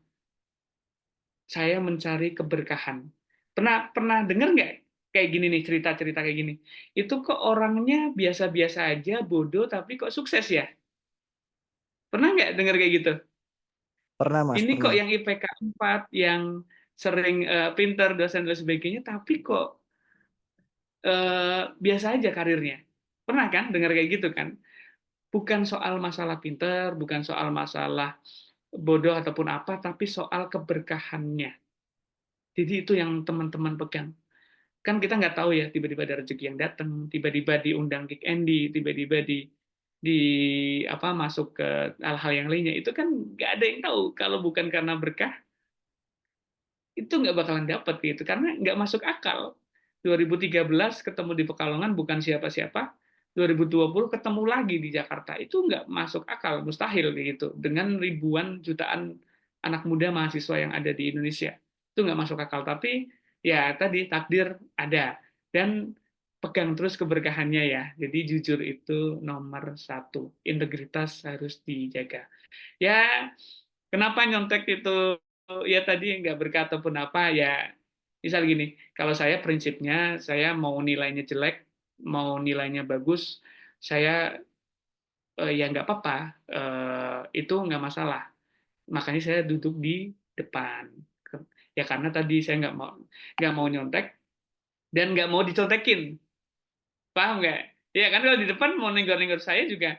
Saya mencari keberkahan. Pernah dengar nggak kayak gini nih, cerita-cerita kayak gini? Itu kok orangnya biasa-biasa aja, bodoh, tapi kok sukses ya? Pernah nggak dengar kayak gitu? Pernah Mas, Ini kok pernah. yang IPK 4, yang sering pinter, dosen, dan sebagainya, tapi kok biasa aja karirnya. Pernah kan dengar kayak gitu kan? Bukan soal masalah pinter, bukan soal masalah bodoh ataupun apa, tapi soal keberkahannya. Jadi itu yang teman-teman pegang. Kan kita nggak tahu ya, tiba-tiba ada rezeki yang datang, tiba-tiba diundang Kick Andy, tiba-tiba di apa masuk ke hal-hal yang lainnya. Itu kan nggak ada yang tahu. Kalau bukan karena berkah, itu nggak bakalan dapat gitu karena nggak masuk akal. 2013 ketemu di Pekalongan bukan siapa-siapa, 2020 ketemu lagi di Jakarta itu nggak masuk akal, mustahil gitu dengan ribuan jutaan anak muda mahasiswa yang ada di Indonesia itu nggak masuk akal. Tapi ya tadi takdir ada dan pegang terus keberkahannya ya. Jadi jujur itu nomor satu, integritas harus dijaga. Ya kenapa nyontek itu ya tadi nggak berkata pun apa ya misal gini kalau saya prinsipnya saya mau nilainya jelek mau nilainya bagus saya ya nggak apa-apa itu nggak masalah makanya saya duduk di depan ya karena tadi saya nggak mau nyontek dan nggak mau dicontekin paham nggak ya kan kalau di depan mau nenggor-nenggor saya juga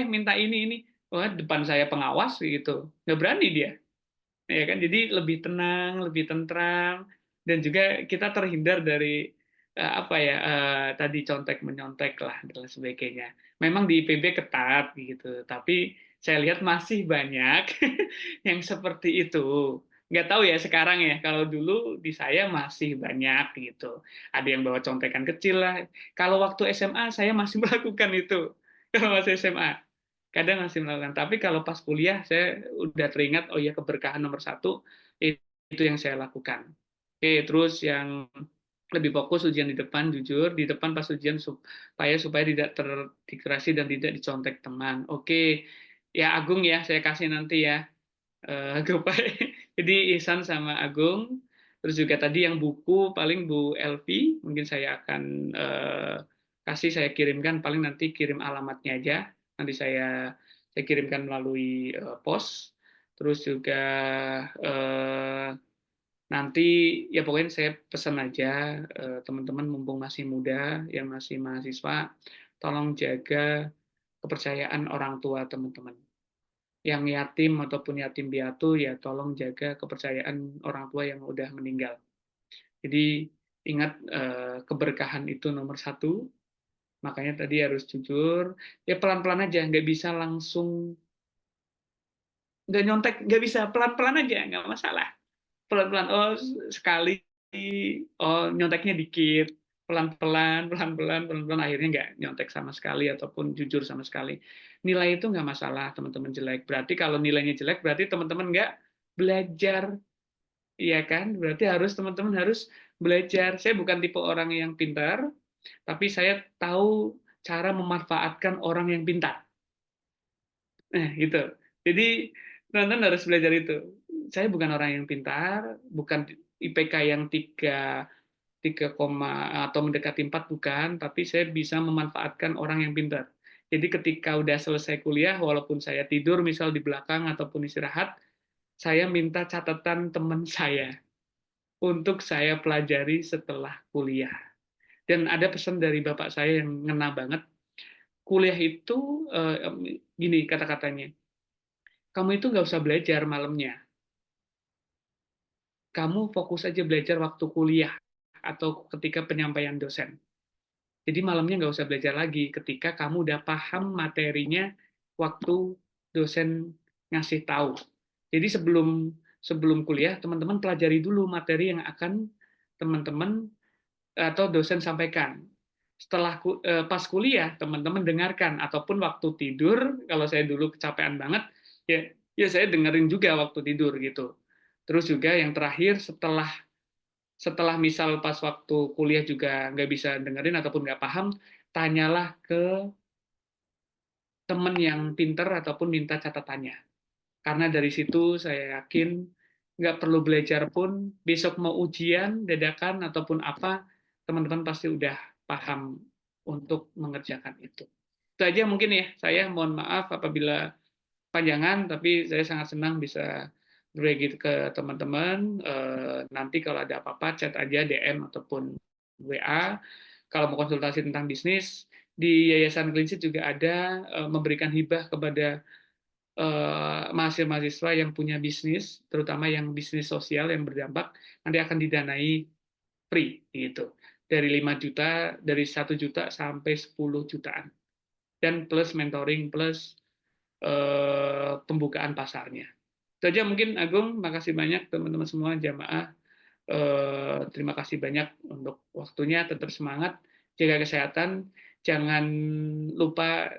minta ini wah depan saya pengawas gitu nggak berani dia ya kan jadi lebih tenang lebih tentram dan juga kita terhindar dari apa ya tadi contek menyontek lah dan sebagainya memang di IPB ketat gitu tapi saya lihat masih banyak yang seperti itu nggak tahu ya sekarang ya kalau dulu di saya masih banyak gitu ada yang bawa contekan kecil lah kalau waktu SMA saya masih melakukan itu kalau masih SMA kadang masih melakukan. Tapi kalau pas kuliah saya udah teringat, oh ya keberkahan nomor satu itu yang saya lakukan. Oke, terus yang lebih fokus ujian di depan, jujur di depan pas ujian supaya tidak terdistrasi dan tidak dicontek teman. Oke, ya Agung ya saya kasih nanti ya. Jadi Ihsan sama Agung. Terus juga tadi yang buku paling Bu Elvi mungkin saya akan kasih saya kirimkan paling nanti kirim alamatnya aja nanti saya kirimkan melalui pos terus juga nanti ya pokoknya saya pesan aja teman-teman mumpung masih muda yang masih mahasiswa tolong jaga kepercayaan orang tua teman-teman yang yatim ataupun yatim piatu ya tolong jaga kepercayaan orang tua yang udah meninggal jadi ingat keberkahan itu nomor satu makanya tadi harus jujur ya pelan-pelan aja nggak bisa langsung nggak nyontek nggak bisa pelan-pelan aja nggak masalah pelan-pelan oh sekali oh nyonteknya dikit pelan-pelan pelan-pelan pelan-pelan akhirnya nggak nyontek sama sekali ataupun jujur sama sekali nilai itu nggak masalah teman-teman jelek berarti kalau nilainya jelek berarti teman-teman nggak belajar Iya kan? Berarti teman-teman harus belajar. Saya bukan tipe orang yang pintar, tapi saya tahu cara memanfaatkan orang yang pintar. Nah, gitu. Jadi teman-teman harus belajar itu. Saya bukan orang yang pintar, bukan IPK yang 3 atau mendekati 4 bukan, tapi saya bisa memanfaatkan orang yang pintar. Jadi ketika udah selesai kuliah, walaupun saya tidur misal di belakang ataupun istirahat, saya minta catatan teman saya untuk saya pelajari setelah kuliah. Dan ada pesan dari bapak saya yang ngena banget, kuliah itu gini kata-katanya, kamu itu nggak usah belajar malamnya, kamu fokus aja belajar waktu kuliah atau ketika penyampaian dosen. Jadi malamnya nggak usah belajar lagi ketika kamu udah paham materinya waktu dosen ngasih tahu. Jadi sebelum sebelum kuliah, teman-teman pelajari dulu materi yang akan teman-teman atau dosen sampaikan. Setelah pas kuliah, teman-teman dengarkan ataupun waktu tidur, kalau saya dulu kecapean banget, ya saya dengerin juga waktu tidur gitu. Terus juga yang terakhir setelah setelah misal pas waktu kuliah juga nggak bisa dengerin ataupun nggak paham, tanyalah ke teman yang pinter ataupun minta catatannya. Karena dari situ saya yakin nggak perlu belajar pun, besok mau ujian, dadakan, ataupun apa, teman-teman pasti udah paham untuk mengerjakan itu. Itu aja mungkin ya, saya mohon maaf apabila panjangan, tapi saya sangat senang bisa berbagi ke teman-teman. Nanti kalau ada apa-apa, chat aja DM ataupun WA. Kalau mau konsultasi tentang bisnis, di Yayasan Cleanseat juga ada memberikan hibah kepada mahasiswa-mahasiswa yang punya bisnis, terutama yang bisnis sosial yang berdampak, nanti akan didanai free gitu. Dari 5 juta, dari 1 juta sampai 10 jutaan. Dan plus mentoring, plus pembukaan pasarnya. Itu aja mungkin Agung, makasih banyak teman-teman semua jamaah. Terima kasih banyak untuk waktunya, tetap semangat, jaga kesehatan, jangan lupa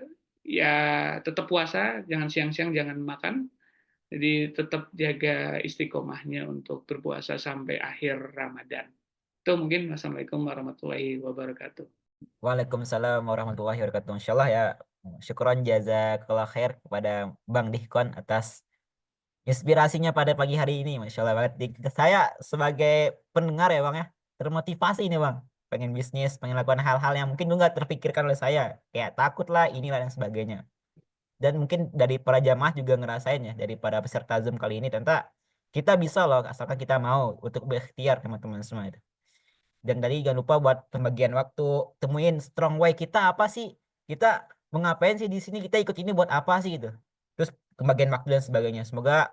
ya tetap puasa, jangan siang-siang, jangan makan, jadi tetap jaga istiqomahnya untuk berpuasa sampai akhir Ramadan. Itu mungkin. Wassalamualaikum warahmatullahi wabarakatuh. Waalaikumsalam warahmatullahi wabarakatuh. Insyaallah ya, syukron jazakallah khair kepada Bang Dihkon atas inspirasinya pada pagi hari ini. Masya Allah banget. Saya sebagai pendengar ya Bang ya, termotivasi nih Bang. Pengen bisnis, pengen lakukan hal-hal yang mungkin dulu nggak terpikirkan oleh saya. Kayak takut lah, inilah dan sebagainya. Dan mungkin dari para jamaah juga ngerasain ya, dari para peserta Zoom kali ini, ternyata kita bisa loh, asalkan kita mau untuk berikhtiar teman-teman semua itu. Dan tadi jangan lupa buat pembagian waktu, temuin strong way kita apa sih? Kita mau ngapain sih di sini? Kita ikut ini buat apa sih gitu? Terus pembagian waktu dan sebagainya. Semoga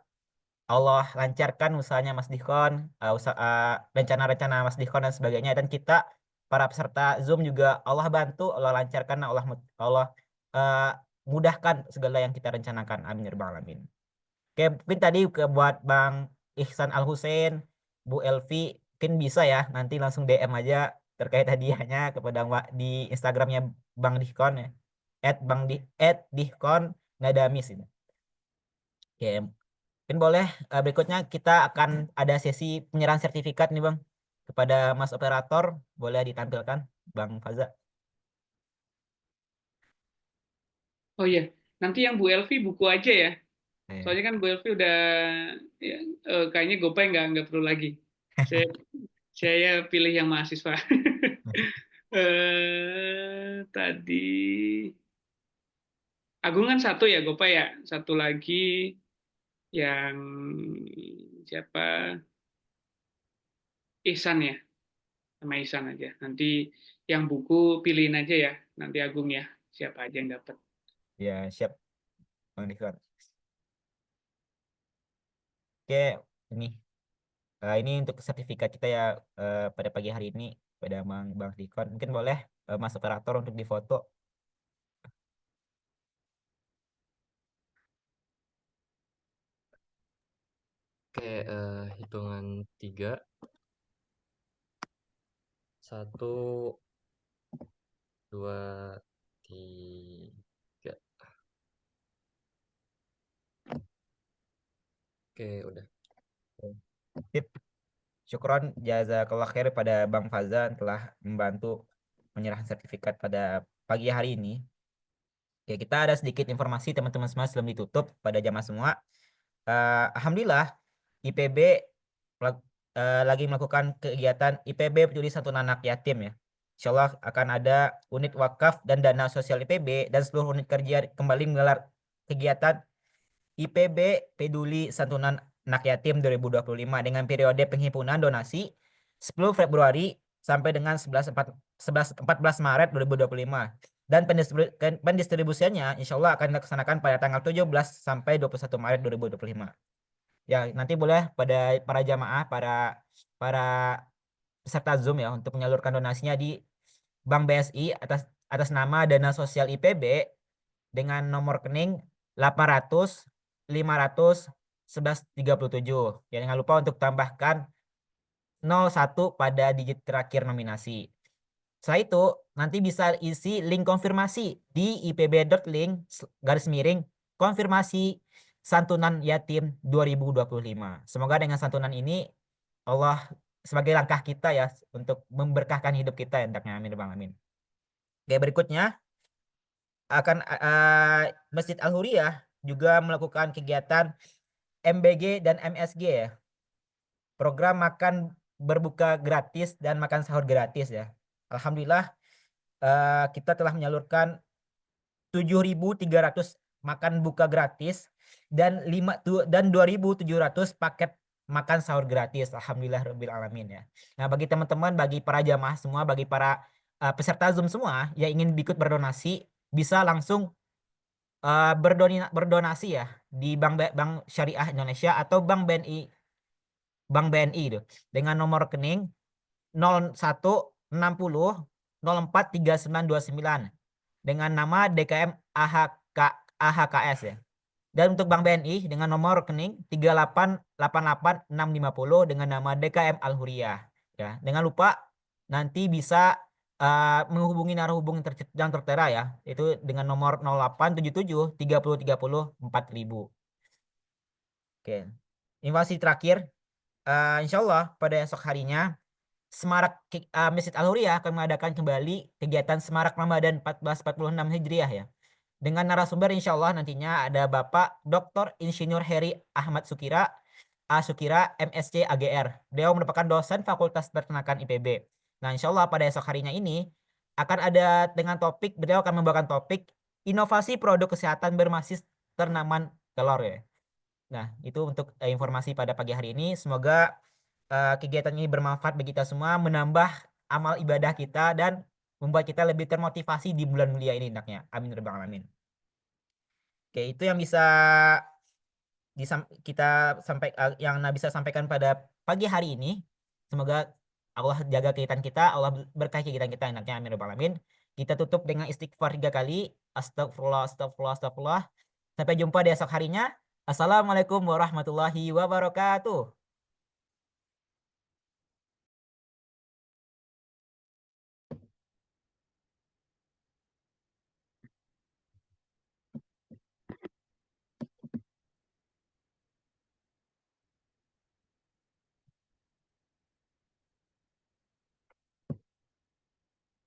Allah lancarkan usahanya Mas Dikon, rencana-rencana Mas Dikon dan sebagainya. Dan kita para peserta Zoom juga Allah bantu, Allah lancarkan, Allah eh, mudahkan segala yang kita rencanakan. Amin ya rabbal alamin. Oke, mungkin tadi buat Bang Ihsan Al Husain, Bu Elvi, mungkin bisa ya nanti langsung DM aja terkait hadiahnya kepada di Instagramnya Bang Dihkon ya. @Dihkon Nadamis itu. Oke, mungkin boleh berikutnya kita akan ada sesi penyerahan sertifikat nih Bang kepada Mas Operator, boleh ditampilkan Bang Faza. Oh iya, nanti yang Bu Elvi buku aja ya. Iya. Soalnya kan Bu Elvi udah ya, kayaknya GoPay nggak perlu lagi. Saya saya pilih yang mahasiswa. Tadi Agung kan satu ya GoPay ya. Satu lagi yang siapa? Ihsan ya. Sama Ihsan aja. Nanti yang buku pilihin aja ya. Nanti Agung ya. Siapa aja yang dapat. Ya, siap Bang Dihkon. Oke, ini ini untuk sertifikat kita ya pada pagi hari ini pada Bang Dikon. Mungkin boleh Mas Operator untuk difoto. Oke, hitungan 3. 1, 2, 3. Oke, udah. Sip. Syukron jazakallah khair pada Bang Fazan telah membantu menyerahkan sertifikat pada pagi hari ini. Oke, kita ada sedikit informasi teman-teman semua sebelum ditutup pada jamaah semua. Alhamdulillah IPB lagi melakukan kegiatan IPB Peduli Santunan Anak Yatim ya. Insya Allah akan ada unit wakaf dan dana sosial IPB dan seluruh unit kerja kembali menggelar kegiatan IPB Peduli Santunan Anak Yatim 2025 dengan periode penghimpunan donasi 10 Februari sampai dengan 14 Maret 2025 dan pendistribusiannya insya Allah akan dilaksanakan pada tanggal 17 sampai 21 Maret 2025. Ya, nanti boleh pada para jamaah, para peserta Zoom ya untuk menyalurkan donasinya di Bank BSI atas nama Dana Sosial IPB dengan nomor rekening 800 500 1137. Ya, jangan lupa untuk tambahkan 01 pada digit terakhir nominasi. Setelah itu, nanti bisa isi link konfirmasi di ipb.link/konfirmasi santunan yatim 2025. Semoga dengan santunan ini Allah sebagai langkah kita ya untuk memberkahkan hidup kita ya hendaknya, amin bang amin. Oke, berikutnya akan Masjid Al-Huriyah juga melakukan kegiatan MBG dan MSG ya. Program makan berbuka gratis dan makan sahur gratis ya. Alhamdulillah kita telah menyalurkan 7.300 makan buka gratis dan 2.700 paket makan sahur gratis. Alhamdulillah rabbil alamin ya. Nah, bagi teman-teman, bagi para jamaah semua, bagi para peserta Zoom semua yang ingin ikut berdonasi bisa langsung berdonasi ya di Bank Syariah Indonesia atau Bank BNI itu dengan nomor rekening 0160 043929 dengan nama DKM AHKS ya. Dan untuk Bank BNI dengan nomor rekening 3888650 dengan nama DKM Al-Huriyah ya. Jangan lupa nanti bisa menghubungi narahubung yang tertera ya, itu dengan nomor 0877 30 30 4000. Oke. Informasi terakhir, insya Allah pada esok harinya Semarak Masjid Al-Huriyah akan mengadakan kembali kegiatan Semarak Ramadan 1446 Hijriah ya. Dengan narasumber insya Allah nantinya ada Bapak Dr. Insinyur Heri Ahmad Sukira, Sukira MSc AGR. Beliau merupakan dosen Fakultas Peternakan IPB. Nah, insya Allah pada esok harinya ini akan ada dengan topik, beliau akan membawakan topik inovasi produk kesehatan berbasis tanaman telur ya. Nah, itu untuk informasi pada pagi hari ini. Semoga kegiatan ini bermanfaat bagi kita semua, menambah amal ibadah kita dan membuat kita lebih termotivasi di bulan mulia ini hendaknya. Amin ya rabbal alamin. Oke, itu yang bisa yang bisa sampaikan pada pagi hari ini. Semoga Allah jaga kegiatan kita, Allah berkahi kegiatan kita hendaknya. Amin ya rabbal alamin. Kita tutup dengan istighfar 3 kali. Astagfirullah, astagfirullah, astagfirullah. Sampai jumpa di esok harinya. Assalamualaikum warahmatullahi wabarakatuh.